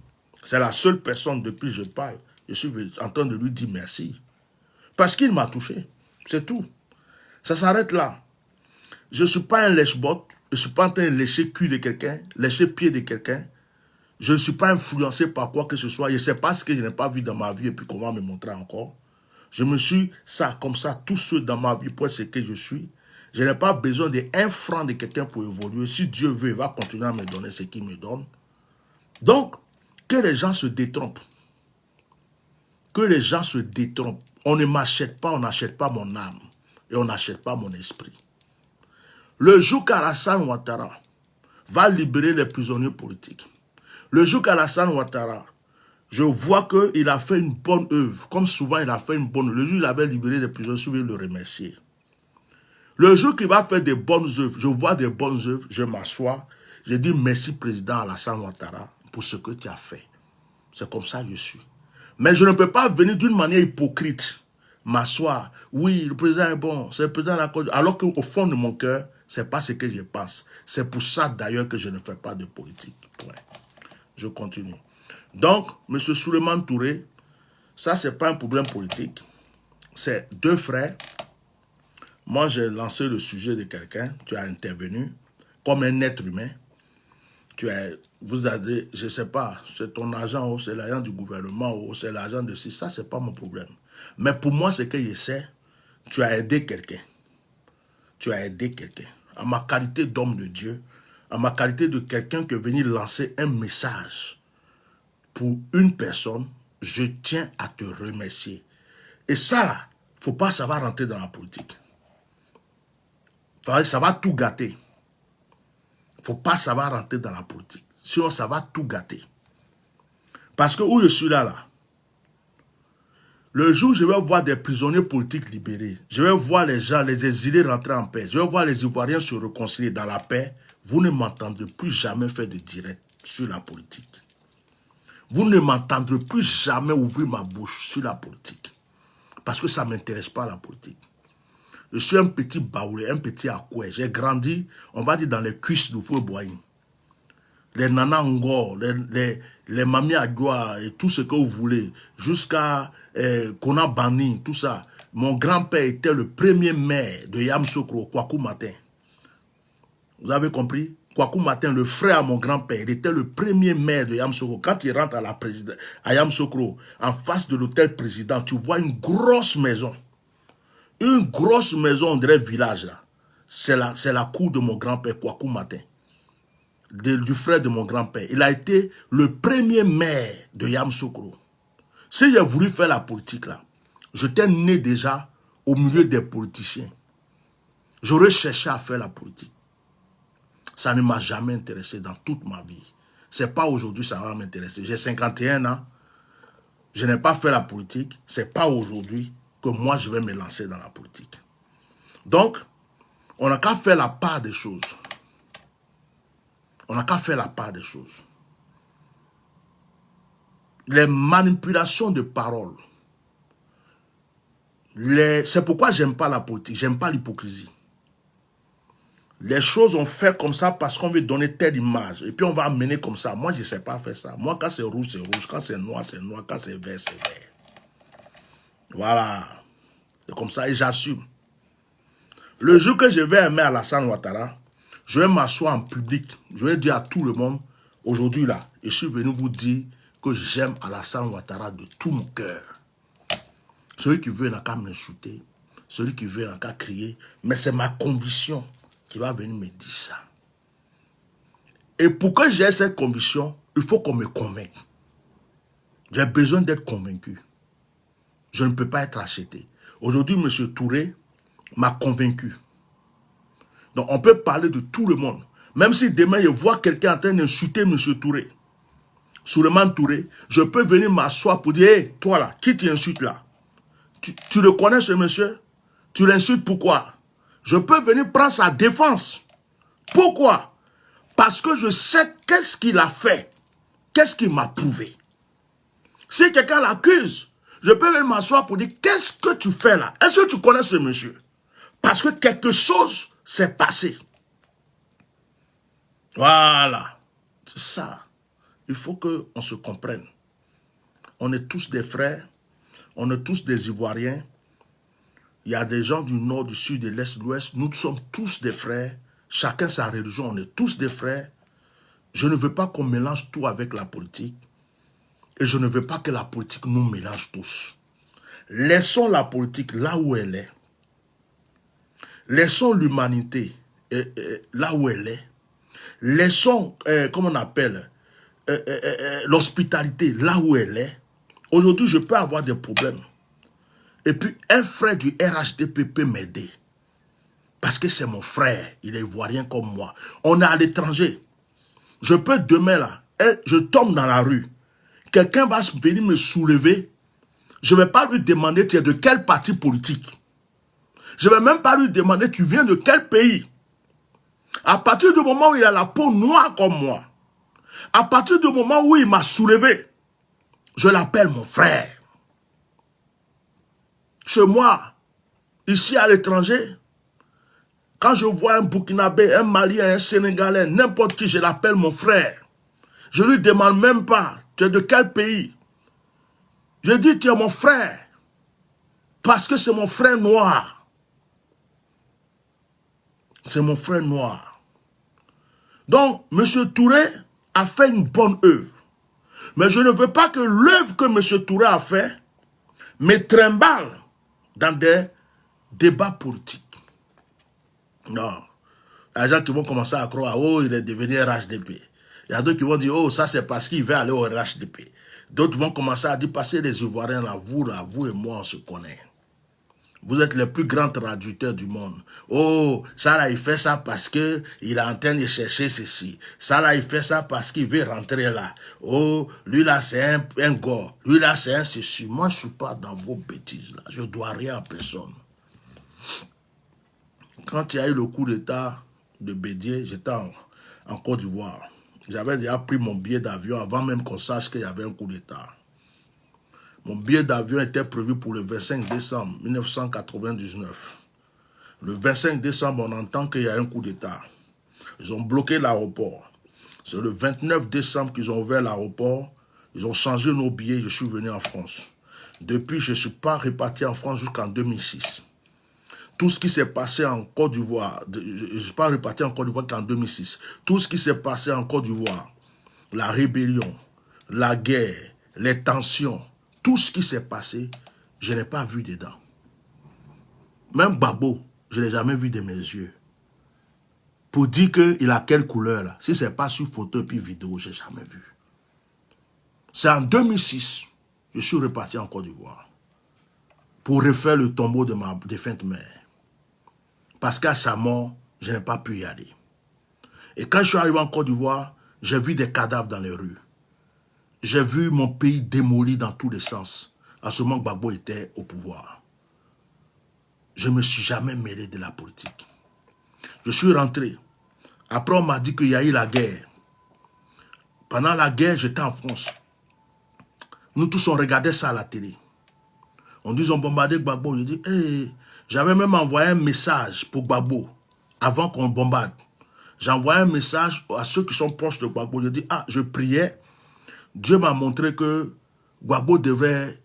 S1: C'est la seule personne depuis que je parle. Je suis en train de lui dire merci. Parce qu'il m'a touché. C'est tout. Ça s'arrête là. Je ne suis pas un lèche-botte. Je ne suis pas en train de lécher le cul de quelqu'un, lécher le pied de quelqu'un. Je ne suis pas influencé par quoi que ce soit. Je ne sais pas ce que je n'ai pas vu dans ma vie et puis comment me montrer encore. Je me suis ça, comme ça, tous ceux dans ma vie pour être ce que je suis. Je n'ai pas besoin d'1 franc de quelqu'un pour évoluer. Si Dieu veut, il va continuer à me donner ce qu'il me donne. Donc, que les gens se détrompent. Que les gens se détrompent. On ne m'achète pas, on n'achète pas mon âme. Et on n'achète pas mon esprit. Le jour qu'Alassane Ouattara va libérer les prisonniers politiques, le jour qu'Alassane Ouattara, je vois qu'il a fait une bonne œuvre. Comme souvent, il a fait une bonne œuvre. Le jour où il avait libéré les prisonniers, je vais le remercier. Le jour qu'il va faire des bonnes œuvres, je vois des bonnes œuvres, je m'assois, je dis merci président Alassane Ouattara pour ce que tu as fait. C'est comme ça que je suis. Mais je ne peux pas venir d'une manière hypocrite, m'asseoir. Oui, le président est bon, c'est le président de la Côte, alors qu'au fond de mon cœur, ce n'est pas ce que je pense. C'est pour ça d'ailleurs que je ne fais pas de politique. Point. Je continue. Donc, M. Souleymane Touré, ça, ce n'est pas un problème politique. C'est 2 frères. Moi, j'ai lancé le sujet de quelqu'un. Tu as intervenu comme un être humain. Vous avez, je ne sais pas, c'est ton agent ou c'est l'agent du gouvernement ou c'est l'agent de ça, ce n'est pas mon problème. Mais pour moi, ce que je sais, tu as aidé quelqu'un. Tu as aidé quelqu'un. À ma qualité d'homme de Dieu, à ma qualité de quelqu'un qui est venu lancer un message pour une personne, je tiens à te remercier. Et ça, là, il ne faut pas savoir rentrer dans la politique. Ça va tout gâter. Il ne faut pas savoir rentrer dans la politique. Sinon, ça va tout gâter. Parce que où je suis là, le jour où je vais voir des prisonniers politiques libérés, je vais voir les gens, les exilés rentrer en paix, je vais voir les Ivoiriens se réconcilier dans la paix, vous ne m'entendrez plus jamais faire de direct sur la politique. Vous ne m'entendrez plus jamais ouvrir ma bouche sur la politique. Parce que ça ne m'intéresse pas la politique. Je suis un petit baoulé, un petit akoué. J'ai grandi, on va dire, dans les cuisses du feu Boigny. Les nanas Ngor, les mamies Agua et tout ce que vous voulez, jusqu'à Kona Bani, tout ça. Mon grand-père était le premier maire de Yamsokro, Kwaku Matin. Vous avez compris? Kwaku Matin, le frère à mon grand-père, il était le premier maire de Yamsokro. Quand il rentre à Yamsokro, en face de l'hôtel président, tu vois une grosse maison. Une grosse maison, on dirait village là. C'est la cour de mon grand-père, Kwaku Matin. Du frère de mon grand-père. Il a été le premier maire de Yamsokro. Si j'ai voulu faire la politique là, j'étais né déjà au milieu des politiciens. J'aurais cherché à faire la politique. Ça ne m'a jamais intéressé dans toute ma vie. C'est pas aujourd'hui ça va m'intéresser. J'ai 51 ans. Je n'ai pas fait la politique. C'est pas aujourd'hui que moi je vais me lancer dans la politique. Donc, on n'a qu'à faire la part des choses. On n'a qu'à faire la part des choses. Les manipulations de paroles. C'est pourquoi j'aime pas la politique. J'aime pas l'hypocrisie. Les choses on fait comme ça parce qu'on veut donner telle image. Et puis on va amener comme ça. Moi, je ne sais pas faire ça. Moi, quand c'est rouge, c'est rouge. Quand c'est noir, c'est noir. Quand c'est vert, c'est vert. Voilà. C'est comme ça et j'assume. Le jour que je vais aimer Alassane Ouattara, je vais m'asseoir en public. Je vais dire à tout le monde, aujourd'hui là, je suis venu vous dire que j'aime Alassane Ouattara de tout mon cœur. Celui qui veut n'a qu'à m'insulter. Celui qui veut n'a qu'à crier. Mais c'est ma conviction qui va venir me dire ça. Et pour que j'ai cette conviction, il faut qu'on me convainque. J'ai besoin d'être convaincu. Je ne peux pas être acheté. Aujourd'hui, M. Touré m'a convaincu. Donc, on peut parler de tout le monde. Même si demain, je vois quelqu'un en train d'insulter M. Touré, Souleymane Touré, je peux venir m'asseoir pour dire, hey, toi là, qui t'insulte là? Tu le connais ce monsieur? Tu l'insultes pourquoi? Je peux venir prendre sa défense. Pourquoi? Parce que je sais qu'est-ce qu'il a fait. Qu'est-ce qu'il m'a prouvé. Si quelqu'un l'accuse, je peux venir m'asseoir pour dire, qu'est-ce que tu fais là? Est-ce que tu connais ce monsieur? Parce que quelque chose s'est passé. Voilà. C'est ça. Il faut qu'on se comprenne. On est tous des frères. On est tous des Ivoiriens. Il y a des gens du nord, du sud, de l'est, de l'ouest. Nous sommes tous des frères. Chacun sa religion. On est tous des frères. Je ne veux pas qu'on mélange tout avec la politique. Et je ne veux pas que la politique nous mélange tous. Laissons la politique là où elle est. Laissons l'humanité là où elle est. Laissons, comment on appelle, l'hospitalité là où elle est. Aujourd'hui, je peux avoir des problèmes. Et puis, un frère du RHDP peut m'aider. Parce que c'est mon frère. Il est ivoirien comme moi. On est à l'étranger. Je peux demain, là, je tombe dans la rue. Quelqu'un va venir me soulever. Je ne vais pas lui demander, tu es de quel parti politique. Je ne vais même pas lui demander, tu viens de quel pays. À partir du moment où il a la peau noire comme moi, à partir du moment où il m'a soulevé, je l'appelle mon frère. Chez moi, ici à l'étranger, quand je vois un Burkinabé, un Malien, un Sénégalais, n'importe qui, je l'appelle mon frère. Je ne lui demande même pas, tu es de quel pays? Je dis, tu es mon frère. Parce que c'est mon frère noir. C'est mon frère noir. Donc, M. Touré a fait une bonne œuvre. Mais je ne veux pas que l'œuvre que M. Touré a fait me trimballe dans des débats politiques. Non. Il y a des gens qui vont commencer à croire, oh, il est devenu RHDP. Il y a d'autres qui vont dire, oh, ça c'est parce qu'il veut aller au RHDP. D'autres vont commencer à dire, parce que les Ivoiriens, là, vous et moi, on se connaît. Vous êtes les plus grands traducteurs du monde. Oh, ça là, il fait ça parce qu'il est en train de chercher ceci. Ça là, il fait ça parce qu'il veut rentrer là. Oh, lui là, c'est un gars. Lui là, c'est un ceci. Moi, je ne suis pas dans vos bêtises là. Je ne dois rien à personne. Quand il y a eu le coup d'état de Bédié, j'étais en Côte d'Ivoire. J'avais déjà pris mon billet d'avion avant même qu'on sache qu'il y avait un coup d'état. Mon billet d'avion était prévu pour le 25 décembre 1999. Le 25 décembre, on entend qu'il y a un coup d'état. Ils ont bloqué l'aéroport. C'est le 29 décembre qu'ils ont ouvert l'aéroport. Ils ont changé nos billets. Je suis venu en France. Depuis, je ne suis pas reparti en France jusqu'en 2006. Tout ce qui s'est passé en Côte d'Ivoire, je ne suis pas reparti en Côte d'Ivoire qu'en 2006. Tout ce qui s'est passé en Côte d'Ivoire, la rébellion, la guerre, les tensions, tout ce qui s'est passé, je n'ai pas vu dedans. Même Gbagbo, je ne l'ai jamais vu de mes yeux. Pour dire qu'il a quelle couleur là, si ce n'est pas sur photo et puis vidéo, je n'ai jamais vu. C'est en 2006, je suis reparti en Côte d'Ivoire pour refaire le tombeau de ma défunte mère. Parce qu'à sa mort, je n'ai pas pu y aller. Et quand je suis arrivé en Côte d'Ivoire, j'ai vu des cadavres dans les rues. J'ai vu mon pays démoli dans tous les sens. À ce moment, Gbagbo était au pouvoir. Je ne me suis jamais mêlé de la politique. Je suis rentré. Après, on m'a dit qu'il y a eu la guerre. Pendant la guerre, j'étais en France. Nous tous, on regardait ça à la télé. On dit, ils ont bombardé Gbagbo. Je dis, hey. J'avais même envoyé un message pour Gbagbo avant qu'on bombarde. J'ai envoyé un message à ceux qui sont proches de Gbagbo. Je dis, je priais. Dieu m'a montré que Gbagbo devait,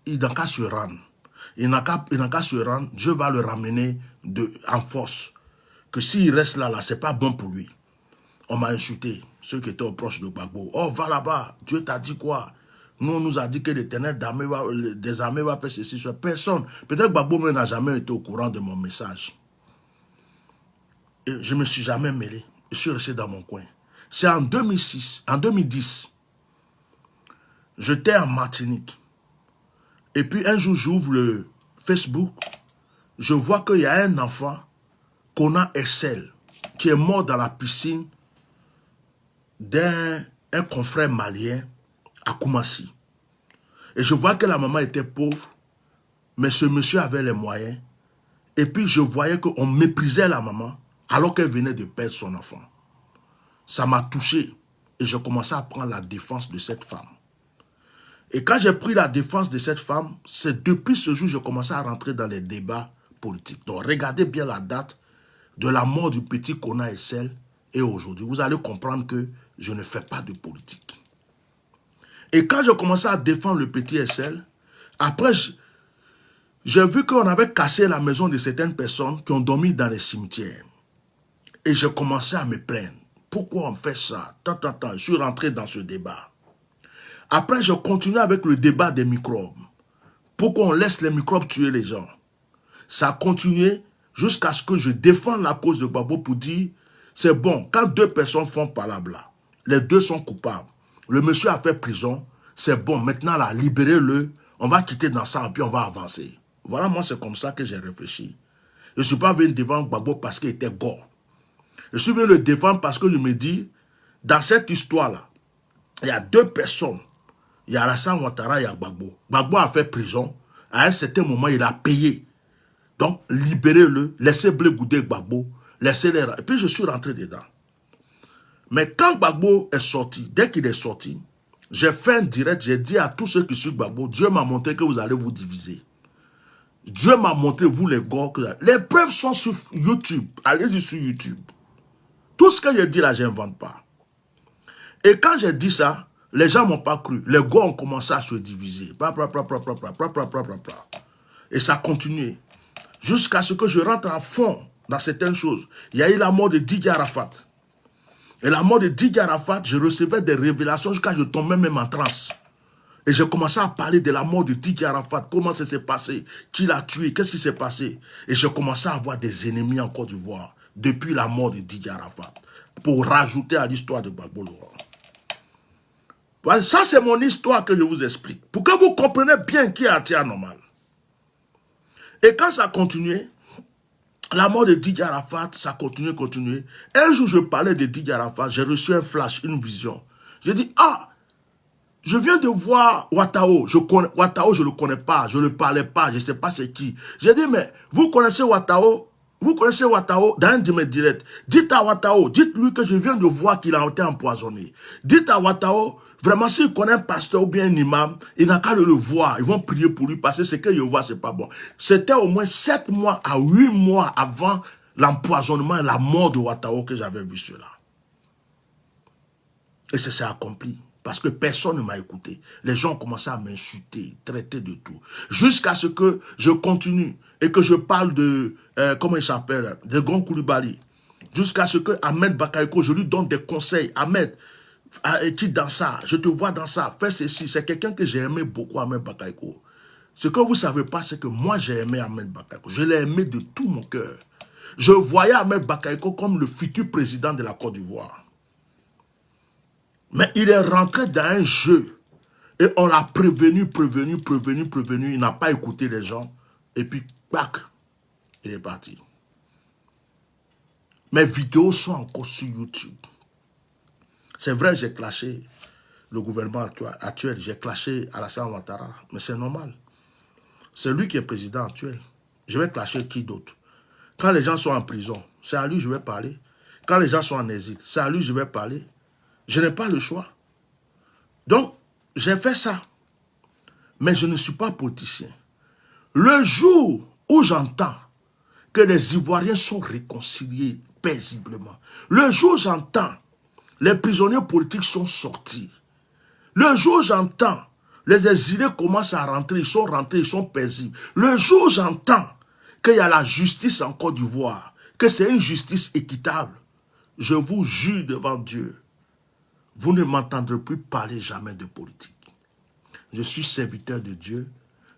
S1: il n'a qu'à se rendre. Il n'a qu'à se rendre. Dieu va le ramener en force. Que s'il reste là, ce n'est pas bon pour lui. On m'a insulté, ceux qui étaient proches de Gbagbo. Oh, va là-bas. Dieu t'a dit quoi? Nous, on nous a dit que l'Éternel des armées va faire ceci sur personne. Peut-être que Gbagbo n'a jamais été au courant de mon message. Et je ne me suis jamais mêlé. Je suis resté dans mon coin. C'est en 2010, j'étais en Martinique. Et puis un jour, j'ouvre le Facebook. Je vois qu'il y a un enfant, Kona Essel, qui est mort dans la piscine d'un confrère malien à Koumassi. Et je vois que la maman était pauvre, mais ce monsieur avait les moyens. Et puis je voyais qu'on méprisait la maman alors qu'elle venait de perdre son enfant. Ça m'a touché et j'ai commencé à prendre la défense de cette femme. Et quand j'ai pris la défense de cette femme, c'est depuis ce jour que j'ai commencé à rentrer dans les débats politiques. Donc regardez bien la date de la mort du petit Kona Essel et aujourd'hui. Vous allez comprendre que je ne fais pas de politique. Et quand j'ai commencé à défendre le petit Essel, après, j'ai vu qu'on avait cassé la maison de certaines personnes qui ont dormi dans les cimetières. Et j'ai commencé à me plaindre. Pourquoi on fait ça? Je suis rentré dans ce débat. Après, je continue avec le débat des microbes. Pourquoi on laisse les microbes tuer les gens? Ça a continué jusqu'à ce que je défende la cause de Gbagbo pour dire, c'est bon, quand deux personnes font palabla, les deux sont coupables. Le monsieur a fait prison, c'est bon, maintenant là, libérez-le, on va quitter dans ça et puis on va avancer. Voilà, moi c'est comme ça que j'ai réfléchi. Je ne suis pas venu devant Gbagbo parce qu'il était gore. Je suis venu le défendre parce que je me dis, dans cette histoire-là, il y a deux personnes. Il y a Alassane Ouattara et il y a Gbagbo. Gbagbo a fait prison. À un certain moment, il a payé. Donc, libérez-le, laissez Blé Goudé Gbagbo, laissez-les. Et puis, je suis rentré dedans. Mais quand Gbagbo est sorti, dès qu'il est sorti, j'ai fait un direct, j'ai dit à tous ceux qui suivent Gbagbo, Dieu m'a montré que vous allez vous diviser. Dieu m'a montré, vous les gars, que les preuves sont sur YouTube. Allez-y sur YouTube. Tout ce que j'ai dit là, je n'invente pas. Et quand j'ai dit ça, les gens ne m'ont pas cru. Les gars ont commencé à se diviser. Et ça a continué. Jusqu'à ce que je rentre à fond dans certaines choses. Il y a eu la mort de Didier Arafat. Et la mort de Didier Arafat, je recevais des révélations jusqu'à ce que je tombais même en transe. Et j'ai commencé à parler de la mort de Didier Arafat. Comment ça s'est passé? Qui l'a tué? Qu'est-ce qui s'est passé? Et j'ai commencé à avoir des ennemis en Côte d'Ivoire depuis la mort de Didier Arafat. Pour rajouter à l'histoire de Gbagbo Laurent. Ça, c'est mon histoire que je vous explique. Pour que vous compreniez bien qui est Atia Normal. Et quand ça continuait, la mort de Didier Arafat, ça continuait. Un jour, je parlais de Didier Arafat, j'ai reçu un flash, une vision. J'ai dit, ah, je viens de voir Ouattao. Ouattao, je ne le connais pas, je ne le parlais pas, je ne sais pas c'est qui. J'ai dit, mais vous connaissez Ouattao? Vous connaissez Ouattao? Dans un de mes directs. Dites à Ouattao, dites-lui que je viens de voir qu'il a été empoisonné. Dites à Ouattao, vraiment, s'il connaît un pasteur ou bien un imam, il n'a qu'à le voir. Ils vont prier pour lui parce que ce que je vois, ce n'est pas bon. C'était au moins 7 mois à 8 mois avant l'empoisonnement et la mort de Ouattao que j'avais vu cela. Et ça s'est accompli. Parce que personne ne m'a écouté. Les gens ont commencé à m'insulter, traiter de tout. Jusqu'à ce que je continue et que je parle de, comment il s'appelle, de Grand Koulibaly. Jusqu'à ce que Ahmed Bakayoko, je lui donne des conseils. Ahmed, quitte dans ça, je te vois dans ça, fais ceci. C'est quelqu'un que j'ai aimé beaucoup, Ahmed Bakayoko. Ce que vous ne savez pas, c'est que moi j'ai aimé Ahmed Bakayoko. Je l'ai aimé de tout mon cœur. Je voyais Ahmed Bakayoko comme le futur président de la Côte d'Ivoire. Mais il est rentré dans un jeu. Et on l'a prévenu. Il n'a pas écouté les gens. Et puis, bac, il est parti. Mes vidéos sont encore sur YouTube. C'est vrai, j'ai clashé le gouvernement actuel. J'ai clashé Alassane Ouattara. Mais c'est normal. C'est lui qui est président actuel. Je vais clasher qui d'autre? Quand les gens sont en prison, c'est à lui que je vais parler. Quand les gens sont en exil, c'est à lui que je vais parler. Je n'ai pas le choix. Donc, j'ai fait ça. Mais je ne suis pas politicien. Le jour où j'entends que les Ivoiriens sont réconciliés paisiblement, le jour où j'entends les prisonniers politiques sont sortis, le jour où j'entends les exilés commencent à rentrer, ils sont paisibles, le jour où j'entends qu'il y a la justice en Côte d'Ivoire, que c'est une justice équitable, je vous jure devant Dieu, vous ne m'entendrez plus parler jamais de politique. Je suis serviteur de Dieu.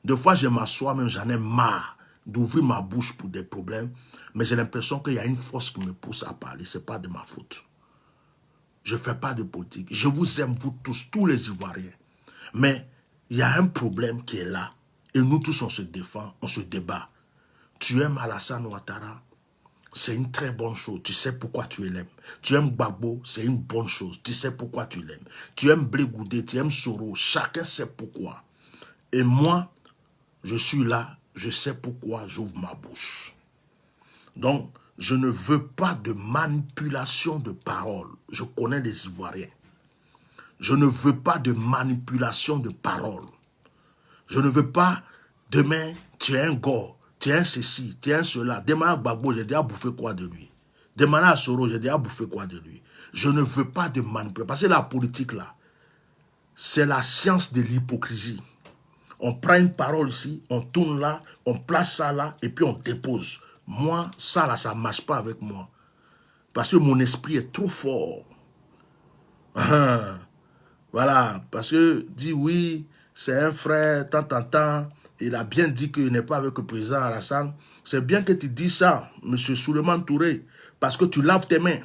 S1: Des fois, je m'assois, même j'en ai marre d'ouvrir ma bouche pour des problèmes. Mais j'ai l'impression qu'il y a une force qui me pousse à parler. Ce n'est pas de ma faute. Je ne fais pas de politique. Je vous aime, vous tous les Ivoiriens. Mais il y a un problème qui est là. Et nous tous, on se défend, on se débat. Tu aimes Alassane Ouattara? C'est une très bonne chose. Tu sais pourquoi tu l'aimes. Tu aimes Gbagbo, c'est une bonne chose. Tu sais pourquoi tu l'aimes. Tu aimes Blé Goudé, tu aimes Soro. Chacun sait pourquoi. Et moi, je suis là. Je sais pourquoi j'ouvre ma bouche. Donc, je ne veux pas de manipulation de paroles. Je connais les Ivoiriens. Je ne veux pas de manipulation de paroles. Je ne veux pas, demain, tu es un gars. Tiens ceci, tiens cela. Demandez à Gbagbo, j'ai dit à bouffer quoi de lui. Demandez à Soro, j'ai dit à bouffer quoi de lui. Je ne veux pas de manipulation. Parce que la politique là, c'est la science de l'hypocrisie. On prend une parole ici, on tourne là, on place ça là, et puis on dépose. Moi, ça là, ça ne marche pas avec moi. Parce que mon esprit est trop fort. Voilà, parce que dit oui, c'est un frère, tant. Il a bien dit qu'il n'est pas avec le président Alassane. C'est bien que tu dis ça, M. Souleymane Touré, parce que tu laves tes mains.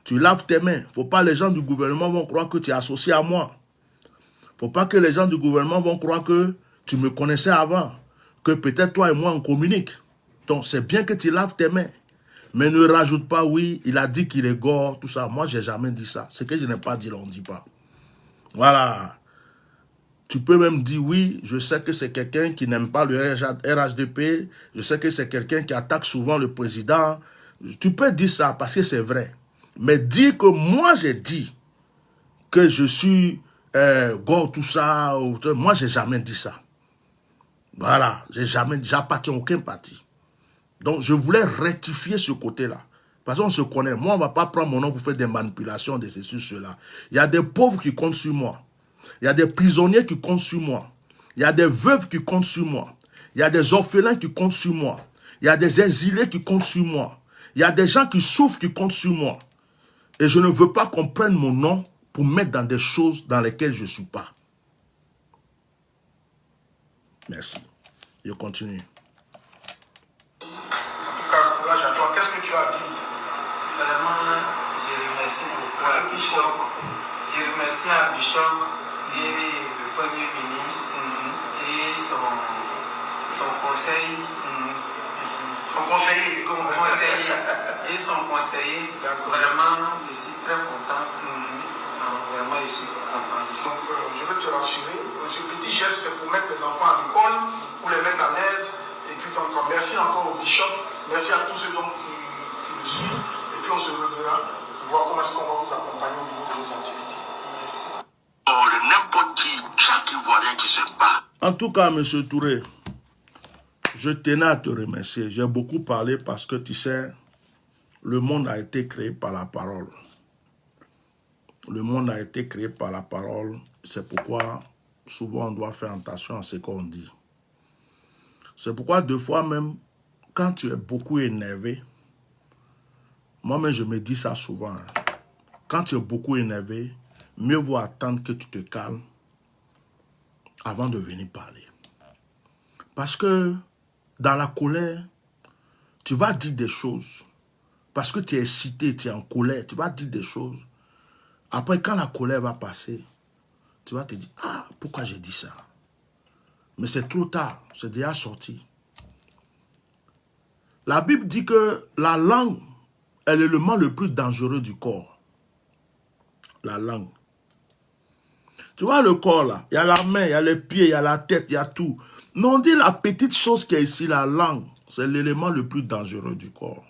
S1: Tu laves tes mains. Il ne faut pas que les gens du gouvernement vont croire que tu es associé à moi. Il ne faut pas que les gens du gouvernement vont croire que tu me connaissais avant, que peut-être toi et moi on communique. Donc c'est bien que tu laves tes mains. Mais ne rajoute pas, oui, il a dit qu'il est gore, tout ça. Moi, je n'ai jamais dit ça. Ce que je n'ai pas dit, on ne dit pas. Voilà. Tu peux même dire, oui, je sais que c'est quelqu'un qui n'aime pas le RHDP, je sais que c'est quelqu'un qui attaque souvent le président. Tu peux dire ça parce que c'est vrai. Mais dire que moi, j'ai dit que je suis gore, tout ça, moi, je n'ai jamais dit ça. Voilà, j'appartiens à aucun parti. Donc, je voulais rectifier ce côté-là. Parce qu'on se connaît. Moi, on ne va pas prendre mon nom pour faire des manipulations de ceci, cela. Il y a des pauvres qui comptent sur moi. Il y a des prisonniers qui comptent sur moi. Il y a des veuves qui comptent sur moi. Il y a des orphelins qui comptent sur moi. Il y a des exilés qui comptent sur moi. Il y a des gens qui souffrent qui comptent sur moi. Et je ne veux pas qu'on prenne mon nom pour mettre dans des choses dans lesquelles je ne suis pas. Merci. Je continue.
S3: Courage à toi. Qu'est-ce que tu as dit?
S4: Vraiment, je remercie beaucoup à Bishop. Je remercie à Bishop et le Premier ministre et son conseil.
S3: Son conseiller.
S4: Et son conseiller. Vraiment, je suis très content. Vraiment, je suis content.
S3: Donc, je veux te rassurer. Ce petit geste, c'est pour mettre les enfants à l'école, pour les mettre à l'aise. Et puis, donc, merci encore au bishop. Merci à tous ceux donc, qui le suivent. Et puis, on se reverra pour voir comment est-ce qu'on va vous accompagner au niveau de vos activités.
S4: Merci.
S2: N'importe qui, chaque Ivoirien qui se bat.
S1: En tout cas, M. Touré, je tenais à te remercier. J'ai beaucoup parlé parce que, tu sais, le monde a été créé par la parole. Le monde a été créé par la parole. C'est pourquoi, souvent, on doit faire attention à ce qu'on dit. C'est pourquoi, deux fois même, quand tu es beaucoup énervé, moi-même, je me dis ça souvent. Quand tu es beaucoup énervé, mieux vaut attendre que tu te calmes avant de venir parler. Parce que dans la colère, tu vas dire des choses. Parce que tu es excité, tu es en colère, tu vas dire des choses. Après, quand la colère va passer, tu vas te dire, ah, pourquoi j'ai dit ça? Mais c'est trop tard, c'est déjà sorti. La Bible dit que la langue est l'élément le plus dangereux du corps. La langue. Tu vois le corps là, il y a la main, il y a les pieds, il y a la tête, il y a tout. Mais on dit la petite chose qui est ici, la langue, c'est l'élément le plus dangereux du corps.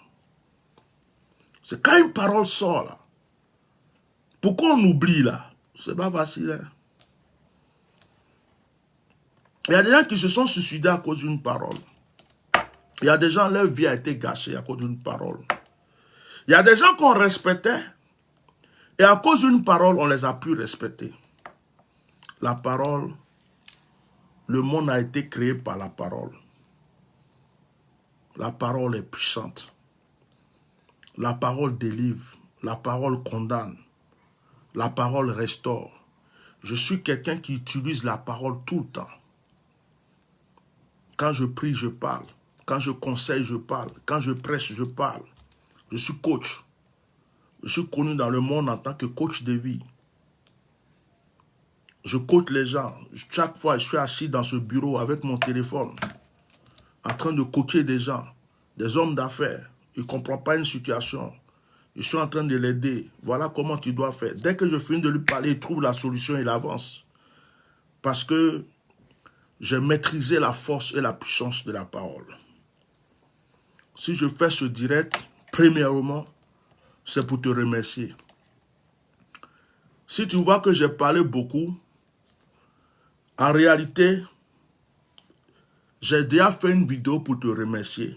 S1: C'est quand une parole sort là. Pourquoi on oublie là? C'est pas facile. Hein? Il y a des gens qui se sont suicidés à cause d'une parole. Il y a des gens, leur vie a été gâchée à cause d'une parole. Il y a des gens qu'on respectait et à cause d'une parole, on les a plus respectés. La parole, le monde a été créé par la parole. La parole est puissante. La parole délivre. La parole condamne. La parole restaure. Je suis quelqu'un qui utilise la parole tout le temps. Quand je prie, je parle. Quand je conseille, je parle. Quand je prêche, je parle. Je suis coach. Je suis connu dans le monde en tant que coach de vie. Je coach les gens. Chaque fois, je suis assis dans ce bureau avec mon téléphone, en train de coacher des gens, des hommes d'affaires. Ils ne comprennent pas une situation. Je suis en train de l'aider. Voilà comment tu dois faire. Dès que je finis de lui parler, il trouve la solution, il avance. Parce que j'ai maîtrisé la force et la puissance de la parole. Si je fais ce direct, premièrement, c'est pour te remercier. Si tu vois que j'ai parlé beaucoup, en réalité, j'ai déjà fait une vidéo pour te remercier.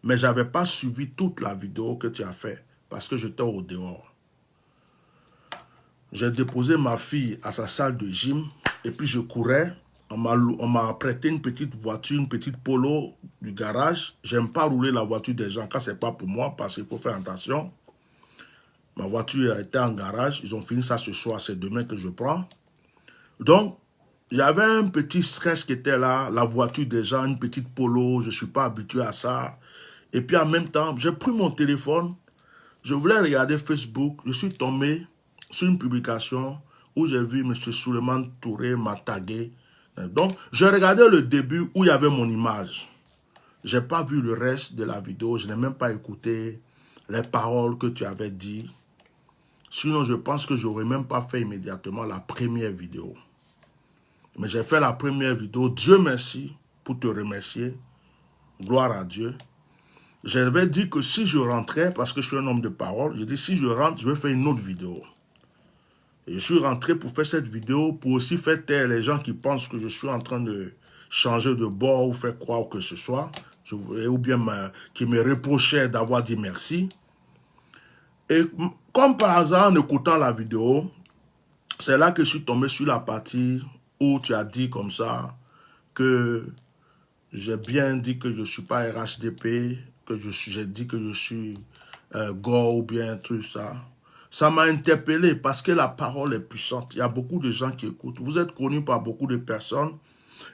S1: Mais je n'avais pas suivi toute la vidéo que tu as faite parce que j'étais au dehors. J'ai déposé ma fille à sa salle de gym et puis je courais. On m'a prêté une petite voiture, une petite Polo du garage. J'aime pas rouler la voiture des gens quand c'est pas pour moi parce qu'il faut faire attention. Ma voiture a été en garage. Ils ont fini ça ce soir. C'est demain que je prends. Donc, j'avais un petit stress qui était là. La voiture des gens, une petite Polo. Je ne suis pas habitué à ça. Et puis en même temps, j'ai pris mon téléphone. Je voulais regarder Facebook. Je suis tombé sur une publication où j'ai vu M. Souleymane Touré m'a tagué. Donc, je regardais le début où il y avait mon image. Je n'ai pas vu le reste de la vidéo. Je n'ai même pas écouté les paroles que tu avais dit. Sinon, je pense que je n'aurais même pas fait immédiatement la première vidéo. Mais j'ai fait la première vidéo. Dieu merci pour te remercier. Gloire à Dieu. J'avais dit que si je rentrais, parce que je suis un homme de parole, j'ai dit si je rentre, je vais faire une autre vidéo. Et je suis rentré pour faire cette vidéo, pour aussi faire taire les gens qui pensent que je suis en train de changer de bord ou faire croire que ce soit, ou bien qui me reprochaient d'avoir dit merci. Et comme par hasard, en écoutant la vidéo, c'est là que je suis tombé sur la partie où tu as dit comme ça que j'ai bien dit que je ne suis pas RHDP, que j'ai dit que je suis Go ou bien tout ça. Ça m'a interpellé parce que la parole est puissante. Il y a beaucoup de gens qui écoutent. Vous êtes connus par beaucoup de personnes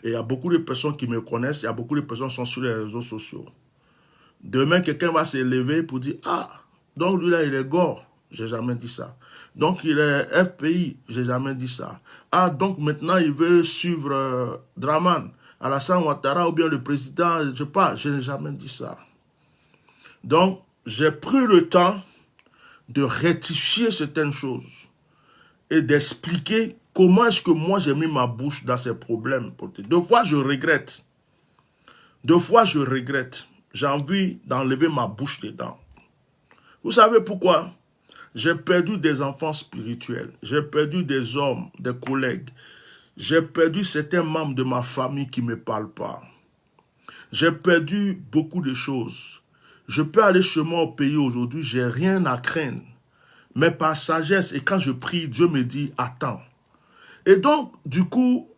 S1: et il y a beaucoup de personnes qui me connaissent. Il y a beaucoup de personnes qui sont sur les réseaux sociaux. Demain, quelqu'un va s'élever pour dire « Ah, donc lui là, il est Go. » J'ai jamais dit ça. Donc, il est FPI. J'ai jamais dit ça. Ah, donc maintenant, il veut suivre Draman. Alassane Ouattara ou bien le président, je ne sais pas, je n'ai jamais dit ça. Donc, j'ai pris le temps de rectifier certaines choses et d'expliquer comment est-ce que moi j'ai mis ma bouche dans ces problèmes. Deux fois, je regrette. Deux fois, je regrette. J'ai envie d'enlever ma bouche dedans. Vous savez pourquoi? J'ai perdu des enfants spirituels. J'ai perdu des hommes, des collègues. J'ai perdu certains membres de ma famille qui ne me parlent pas. J'ai perdu beaucoup de choses. Je peux aller chez moi au pays aujourd'hui, je n'ai rien à craindre. Mais par sagesse, et quand je prie, Dieu me dit, attends. Et donc, du coup,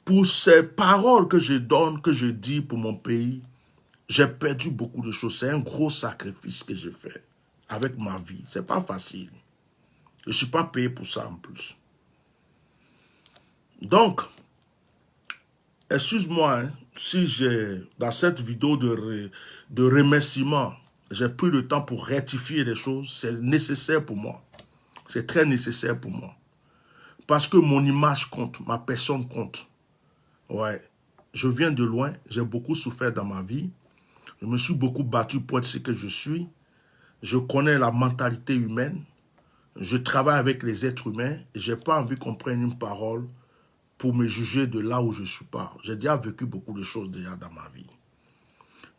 S1: pour ces paroles que je donne, que je dis pour mon pays, j'ai perdu beaucoup de choses. C'est un gros sacrifice que j'ai fait avec ma vie. Ce n'est pas facile. Je ne suis pas payé pour ça en plus. Donc, excuse-moi, hein, si j'ai, dans cette vidéo de remerciement, j'ai pris le temps pour rectifier les choses, c'est nécessaire pour moi. C'est très nécessaire pour moi. Parce que mon image compte, ma personne compte. Ouais, je viens de loin, j'ai beaucoup souffert dans ma vie. Je me suis beaucoup battu pour être ce que je suis. Je connais la mentalité humaine. Je travaille avec les êtres humains. Et je n'ai pas envie qu'on prenne une parole pour me juger de là où je ne suis pas. J'ai déjà vécu beaucoup de choses déjà dans ma vie.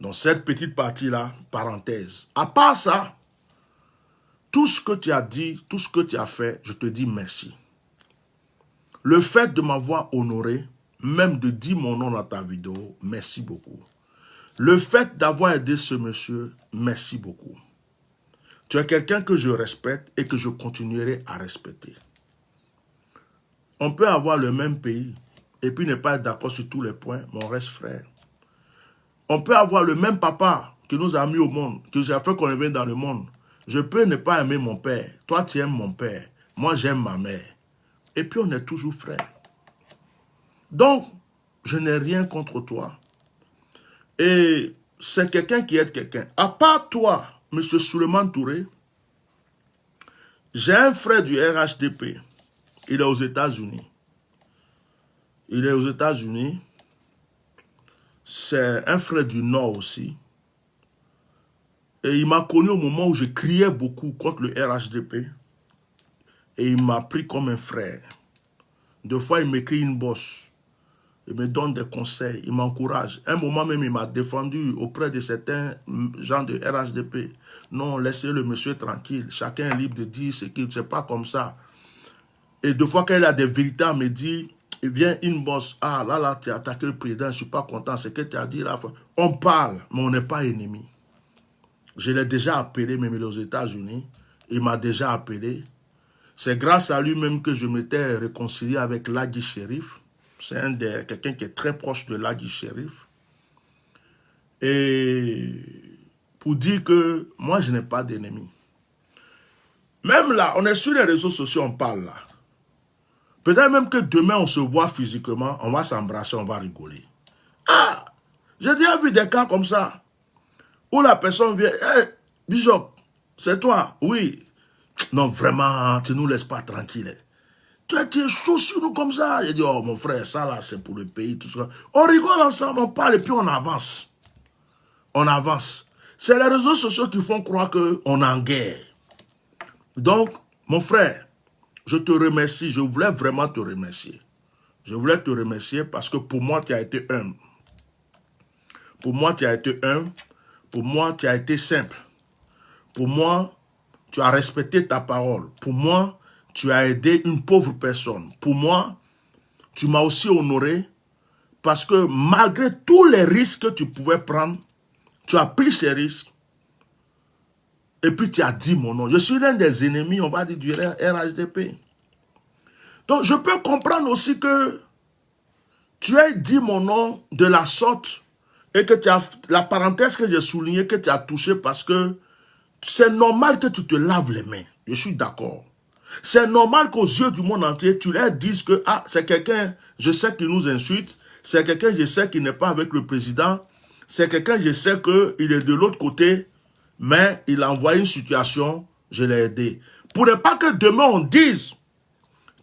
S1: Donc cette petite partie-là, parenthèse. À part ça, tout ce que tu as dit, tout ce que tu as fait, je te dis merci. Le fait de m'avoir honoré, même de dire mon nom dans ta vidéo, merci beaucoup. Le fait d'avoir aidé ce monsieur, merci beaucoup. Tu es quelqu'un que je respecte et que je continuerai à respecter. On peut avoir le même pays et puis ne pas être d'accord sur tous les points, mais on reste frère. On peut avoir le même papa qui nous a mis au monde, qui a fait qu'on vienne dans le monde. Je peux ne pas aimer mon père. Toi, tu aimes mon père. Moi, j'aime ma mère. Et puis, on est toujours frères. Donc, je n'ai rien contre toi. Et c'est quelqu'un qui aide quelqu'un. À part toi, M. Souleymane Touré, j'ai un frère du RHDP. Il est aux États-Unis. Il est aux États-Unis. C'est un frère du Nord aussi. Et il m'a connu au moment où je criais beaucoup contre le RHDP. Et il m'a pris comme un frère. Deux fois, il m'écrit une bosse. Il me donne des conseils, il m'encourage. Un moment même, il m'a défendu auprès de certains gens de RHDP. Non, laissez le monsieur tranquille. Chacun est libre de dire ce qu'il ne sait pas comme ça. Et deux fois qu'il a des vérités à me dire, il vient une bosse. Ah, là, tu as attaqué le président, je ne suis pas content. Ce que tu as dit là, on parle, mais on n'est pas ennemis. Je l'ai déjà appelé, même aux États-Unis. Il m'a déjà appelé. C'est grâce à lui-même que je m'étais réconcilié avec Lagui Chérif. C'est quelqu'un qui est très proche de Lagui Chérif. Et pour dire que moi, je n'ai pas d'ennemis. Même là, on est sur les réseaux sociaux, on parle là. Peut-être même que demain, on se voit physiquement, on va s'embrasser, on va rigoler. Ah, j'ai déjà vu des cas comme ça. Où la personne vient, hey, Bishop, c'est toi? Oui. Non, vraiment, tu ne nous laisses pas tranquille. Tu as été chaud sur nous comme ça. J'ai dit, oh mon frère, ça là, c'est pour le pays, tout ça. On rigole ensemble, on parle et puis on avance. On avance. C'est les réseaux sociaux qui font croire qu'on est en guerre. Donc, mon frère, je te remercie. Je voulais vraiment te remercier. Je voulais te remercier parce que pour moi, tu as été humble. Pour moi, tu as été humble. Pour moi, tu as été simple. Pour moi, tu as respecté ta parole. Pour moi, tu as aidé une pauvre personne. Pour moi, tu m'as aussi honoré parce que malgré tous les risques que tu pouvais prendre, tu as pris ces risques et puis tu as dit mon nom. Je suis l'un des ennemis, on va dire, du RHDP. Donc, je peux comprendre aussi que tu aies dit mon nom de la sorte et que tu as, la parenthèse que j'ai soulignée, que tu as touché parce que c'est normal que tu te laves les mains. Je suis d'accord. C'est normal qu'aux yeux du monde entier, tu leur dises que ah, c'est quelqu'un, je sais qu'il nous insulte, c'est quelqu'un, je sais qu'il n'est pas avec le président, c'est quelqu'un, je sais qu'il est de l'autre côté, mais il a envoyé une situation, je l'ai aidé. Pour ne pas que demain on dise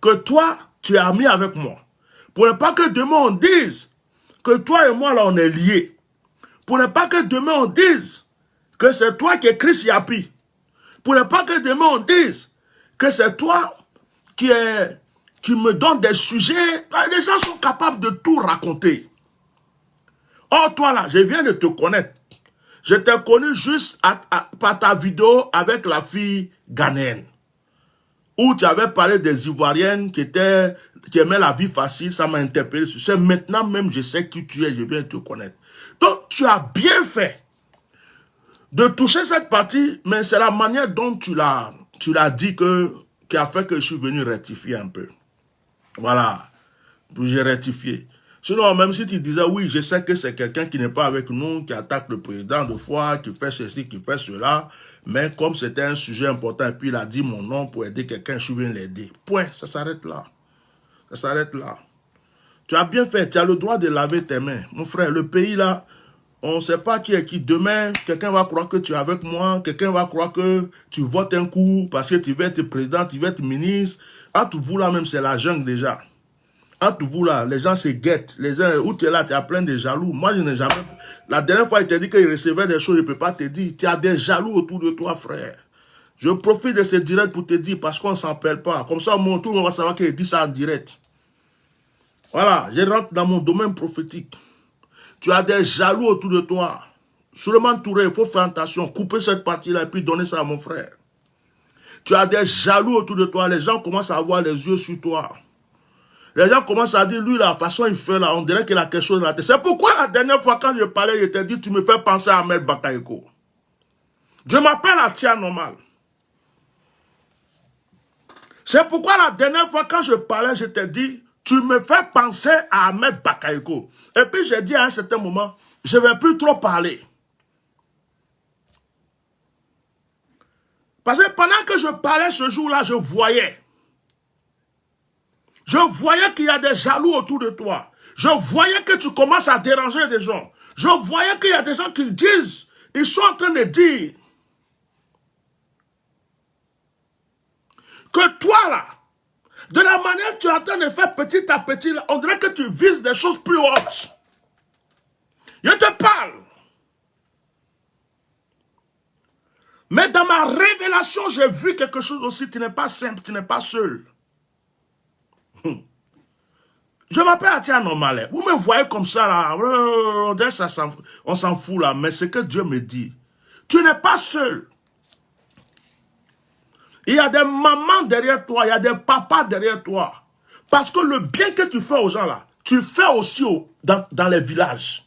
S1: que toi, tu es ami avec moi. Pour ne pas que demain on dise que toi et moi, là, on est liés. Pour ne pas que demain, on dise que c'est toi qui es Chris Yapi. Pour ne pas que demain, on dise que c'est toi qui me donne des sujets. Les gens sont capables de tout raconter. Or, toi, là, je viens de te connaître. Je t'ai connu juste par ta vidéo avec la fille ghanéenne. Où tu avais parlé des Ivoiriennes qui aimaient la vie facile, ça m'a interpellé. C'est maintenant même, je sais qui tu es, je viens de te connaître. Donc, tu as bien fait de toucher cette partie, mais c'est la manière dont tu l'as dit qui a fait que je suis venu rectifier un peu. Voilà, j'ai rectifié. Sinon, même si tu disais, oui, je sais que c'est quelqu'un qui n'est pas avec nous, qui attaque le président de fois, qui fait ceci, qui fait cela, mais comme c'était un sujet important, et puis il a dit mon nom pour aider quelqu'un, je suis venu l'aider. Point, ça s'arrête là. Ça s'arrête là. Tu as bien fait, tu as le droit de laver tes mains. Mon frère, le pays là, on ne sait pas qui est qui. Demain, quelqu'un va croire que tu es avec moi, quelqu'un va croire que tu votes un coup parce que tu veux être président, tu veux être ministre. Entre vous là même, c'est la jungle déjà. Entre vous là, les gens se guettent. Les uns, où tu es là, tu as plein de jaloux. Moi, je n'ai jamais... La dernière fois, il t'a dit qu'il recevait des choses, il ne peut pas te dire. Tu as des jaloux autour de toi, frère. Je profite de ce direct pour te dire, parce qu'on ne s'en pèle pas. Comme ça, tout le monde va savoir qu'il dit ça en direct. Voilà, je rentre dans mon domaine prophétique. Tu as des jaloux autour de toi. Souleymane Touré, il faut faire attention. Couper cette partie-là et puis donner ça à mon frère. Tu as des jaloux autour de toi. Les gens commencent à avoir les yeux sur toi. Les gens commencent à dire, lui, la façon il fait là, on dirait qu'il a quelque chose dans la tête. C'est pourquoi la dernière fois quand je parlais, je t'ai dit, tu me fais penser à Ahmed Bakayoko. Je m'appelle Atia Normal. C'est pourquoi la dernière fois quand je parlais, je t'ai dit, tu me fais penser à Ahmed Bakayoko. Et puis j'ai dit à un certain moment, je ne vais plus trop parler. Parce que pendant que je parlais ce jour-là, je voyais qu'il y a des jaloux autour de toi. Je voyais que tu commences à déranger des gens. Je voyais qu'il y a des gens qui disent, ils sont en train de dire que toi là, de la manière que tu es en train de faire petit à petit, là, on dirait que tu vises des choses plus hautes. Je te parle. Mais dans ma révélation, j'ai vu quelque chose aussi. Tu n'es pas simple, tu n'es pas seul. Je m'appelle Atia Normal. Vous me voyez comme ça, là. On s'en fout, là. Mais c'est que Dieu me dit. Tu n'es pas seul. Il y a des mamans derrière toi. Il y a des papas derrière toi. Parce que le bien que tu fais aux gens, là, tu le fais aussi dans les villages.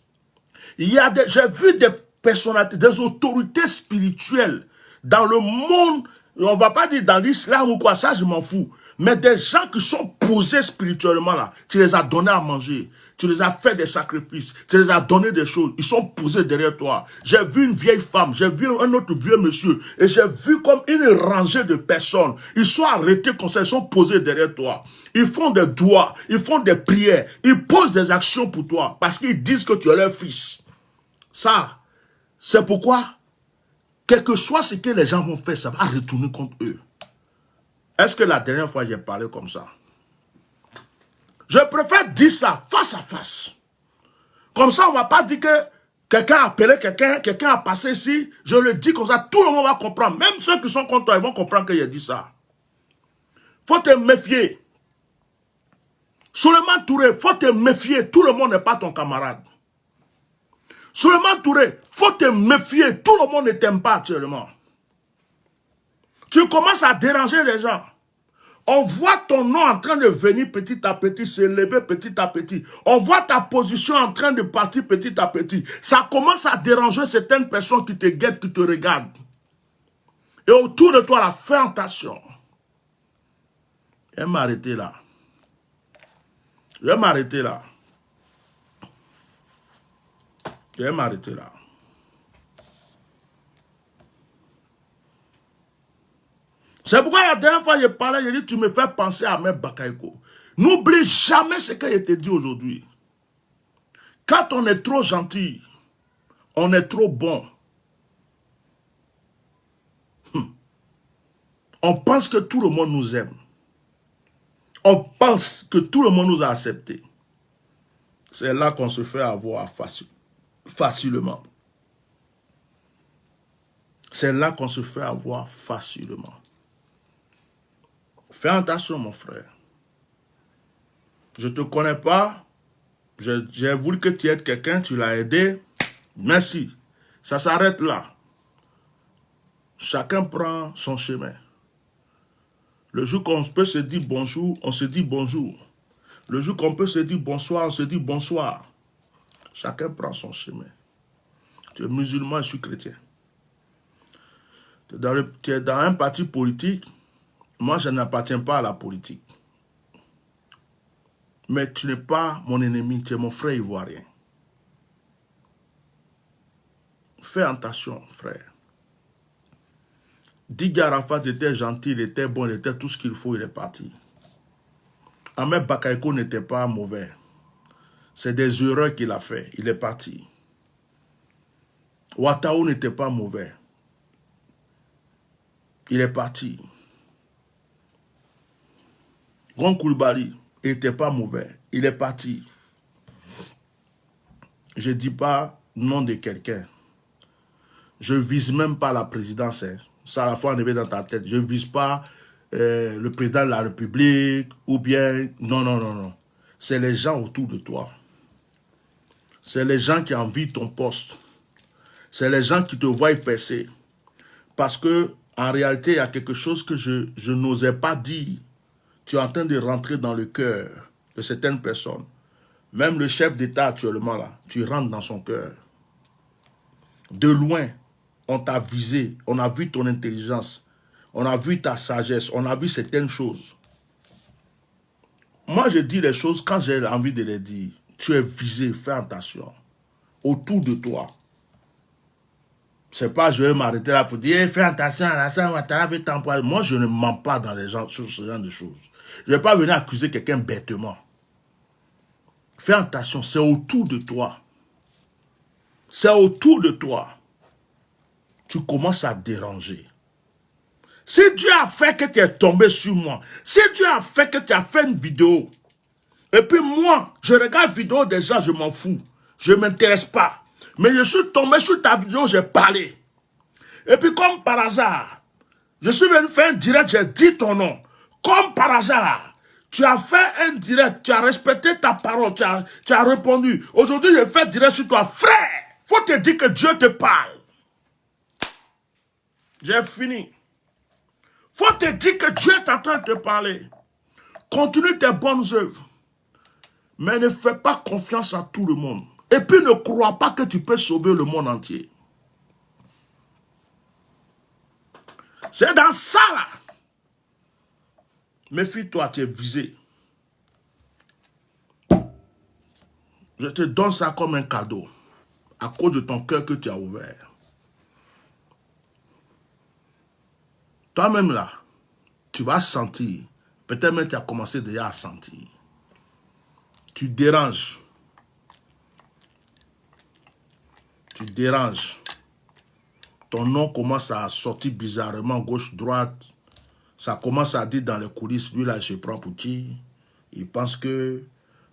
S1: J'ai vu des personnalités, des autorités spirituelles dans le monde. On ne va pas dire dans l'islam ou quoi, ça je m'en fous. Mais des gens qui sont posés spirituellement là, tu les as donnés à manger, tu les as fait des sacrifices, tu les as donné des choses, ils sont posés derrière toi. J'ai vu une vieille femme, j'ai vu un autre vieux monsieur, et j'ai vu comme une rangée de personnes. Ils sont arrêtés comme ça, ils sont posés derrière toi. Ils font des doigts, ils font des prières, ils posent des actions pour toi, parce qu'ils disent que tu es leur fils. Ça, c'est pourquoi, quel que soit ce que les gens vont faire, ça va retourner contre eux. Est-ce que la dernière fois j'ai parlé comme ça? Je préfère dire ça face à face. Comme ça, on ne va pas dire que quelqu'un a appelé quelqu'un a passé ici. Je le dis comme ça, tout le monde va comprendre. Même ceux qui sont contre toi, ils vont comprendre que j'ai dit ça. Il faut te méfier. Souleymane Touré, il faut te méfier. Tout le monde n'est pas ton camarade. Souleymane Touré, il faut te méfier. Tout le monde ne t'aime pas actuellement. Tu commences à déranger les gens. On voit ton nom en train de venir petit à petit, s'élever petit à petit. On voit ta position en train de partir petit à petit. Ça commence à déranger certaines personnes qui te guettent, qui te regardent. Et autour de toi, là, fais attention. Je vais m'arrêter là. Je vais m'arrêter là. Je vais m'arrêter là. C'est pourquoi la dernière fois que je parlais, j'ai dit, tu me fais penser à Ahmed Bakayoko. N'oublie jamais ce que je t'ai dit aujourd'hui. Quand on est trop gentil, on est trop bon. On pense que tout le monde nous aime. On pense que tout le monde nous a acceptés. C'est là qu'on se fait avoir facilement. C'est là qu'on se fait avoir facilement. Fais attention, mon frère. Je ne te connais pas. J'ai voulu que tu aides quelqu'un, tu l'as aidé. Merci. Ça s'arrête là. Chacun prend son chemin. Le jour qu'on peut se dire bonjour, on se dit bonjour. Le jour qu'on peut se dire bonsoir, on se dit bonsoir. Chacun prend son chemin. Tu es musulman, je suis chrétien. Tu es dans un parti politique. Moi, je n'appartiens pas à la politique. Mais tu n'es pas mon ennemi, tu es mon frère ivoirien. Fais attention, frère. Didier Arafat était gentil, il était bon, il était tout ce qu'il faut, il est parti. Ahmed Bakayoko n'était pas mauvais. C'est des erreurs qu'il a fait, il est parti. Ouattara n'était pas mauvais. Il est parti. Gon Coulibaly n'était pas mauvais. Il est parti. Je ne dis pas le nom de quelqu'un. Je ne vise même pas la présidence. Hein. Ça, à la fois, enlevé dans ta tête. Je ne vise pas le président de la République ou bien... Non, non, non, non. C'est les gens autour de toi. C'est les gens qui envient ton poste. C'est les gens qui te voient percer. Parce que en réalité, il y a quelque chose que je n'osais pas dire. Tu es en train de rentrer dans le cœur de certaines personnes. Même le chef d'État actuellement, là, tu rentres dans son cœur. De loin, on t'a visé, on a vu ton intelligence, on a vu ta sagesse, on a vu certaines choses. Moi, je dis les choses quand j'ai envie de les dire. Tu es visé, fais attention. Autour de toi. C'est pas je vais m'arrêter là pour dire fais attention à ça, moi je ne mens pas dans les gens sur ce genre de choses. Je ne vais pas venir accuser quelqu'un bêtement. Fais attention, c'est autour de toi. C'est autour de toi. Tu commences à déranger. Si Dieu a fait que tu es tombé sur moi, si Dieu a fait que tu as fait une vidéo, et puis moi, je regarde vidéo des gens, je m'en fous. Je ne m'intéresse pas. Mais je suis tombé sur ta vidéo, j'ai parlé. Et puis comme par hasard, je suis venu faire un direct, j'ai dit ton nom. Comme par hasard, tu as fait un direct, tu as respecté ta parole, tu as répondu. Aujourd'hui, je fais direct sur toi. Frère, faut te dire que Dieu te parle. J'ai fini. Faut te dire que Dieu est en train de te parler. Continue tes bonnes œuvres. Mais ne fais pas confiance à tout le monde. Et puis ne crois pas que tu peux sauver le monde entier. C'est dans ça là. Méfie-toi, tu es visé. Je te donne ça comme un cadeau. À cause de ton cœur que tu as ouvert. Toi-même là, tu vas sentir. Peut-être même tu as commencé déjà à sentir. Tu déranges. Tu déranges. Ton nom commence à sortir bizarrement gauche-droite. Ça commence à dire dans les coulisses, lui là, il se prend pour qui? Il pense que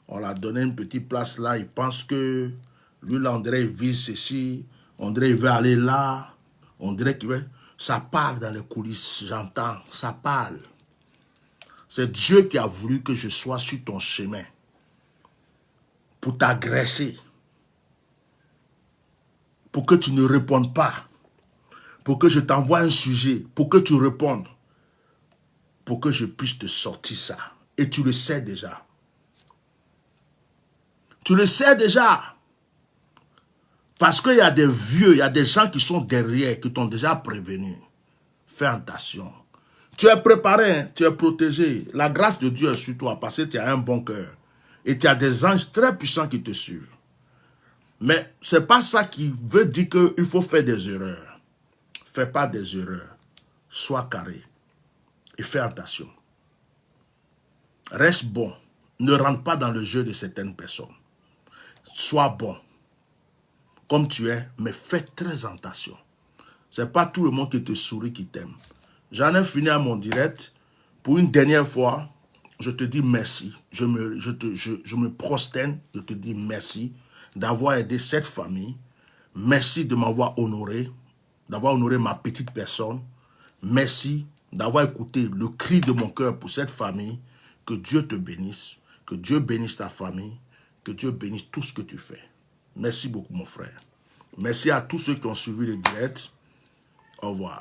S1: on l'a donné une petite place là. Il pense que lui là, on dirait il vise ceci. On dirait il veut aller là. On dirait qu'il veut... Ça parle dans les coulisses, j'entends. Ça parle. C'est Dieu qui a voulu que je sois sur ton chemin. Pour t'agresser. Pour que tu ne répondes pas. Pour que je t'envoie un sujet. Pour que tu répondes. Pour que je puisse te sortir ça. Et tu le sais déjà. Tu le sais déjà. Parce qu'il y a des vieux, il y a des gens qui sont derrière, qui t'ont déjà prévenu. Fais attention. Tu es préparé, hein, tu es protégé. La grâce de Dieu est sur toi parce que tu as un bon cœur. Et tu as des anges très puissants qui te suivent. Mais ce n'est pas ça qui veut dire qu'il faut faire des erreurs. Fais pas des erreurs. Sois carré. Et fais attention. Reste bon. Ne rentre pas dans le jeu de certaines personnes. Sois bon. Comme tu es, mais fais très attention. Ce n'est pas tout le monde qui te sourit qui t'aime. J'en ai fini à mon direct. Pour une dernière fois, je te dis merci. Je me prosterne, je te dis merci d'avoir aidé cette famille. Merci de m'avoir honoré, d'avoir honoré ma petite personne. Merci d'avoir écouté le cri de mon cœur pour cette famille. Que Dieu te bénisse, que Dieu bénisse ta famille, que Dieu bénisse tout ce que tu fais. Merci beaucoup, mon frère. Merci à tous ceux qui ont suivi le direct. Au revoir.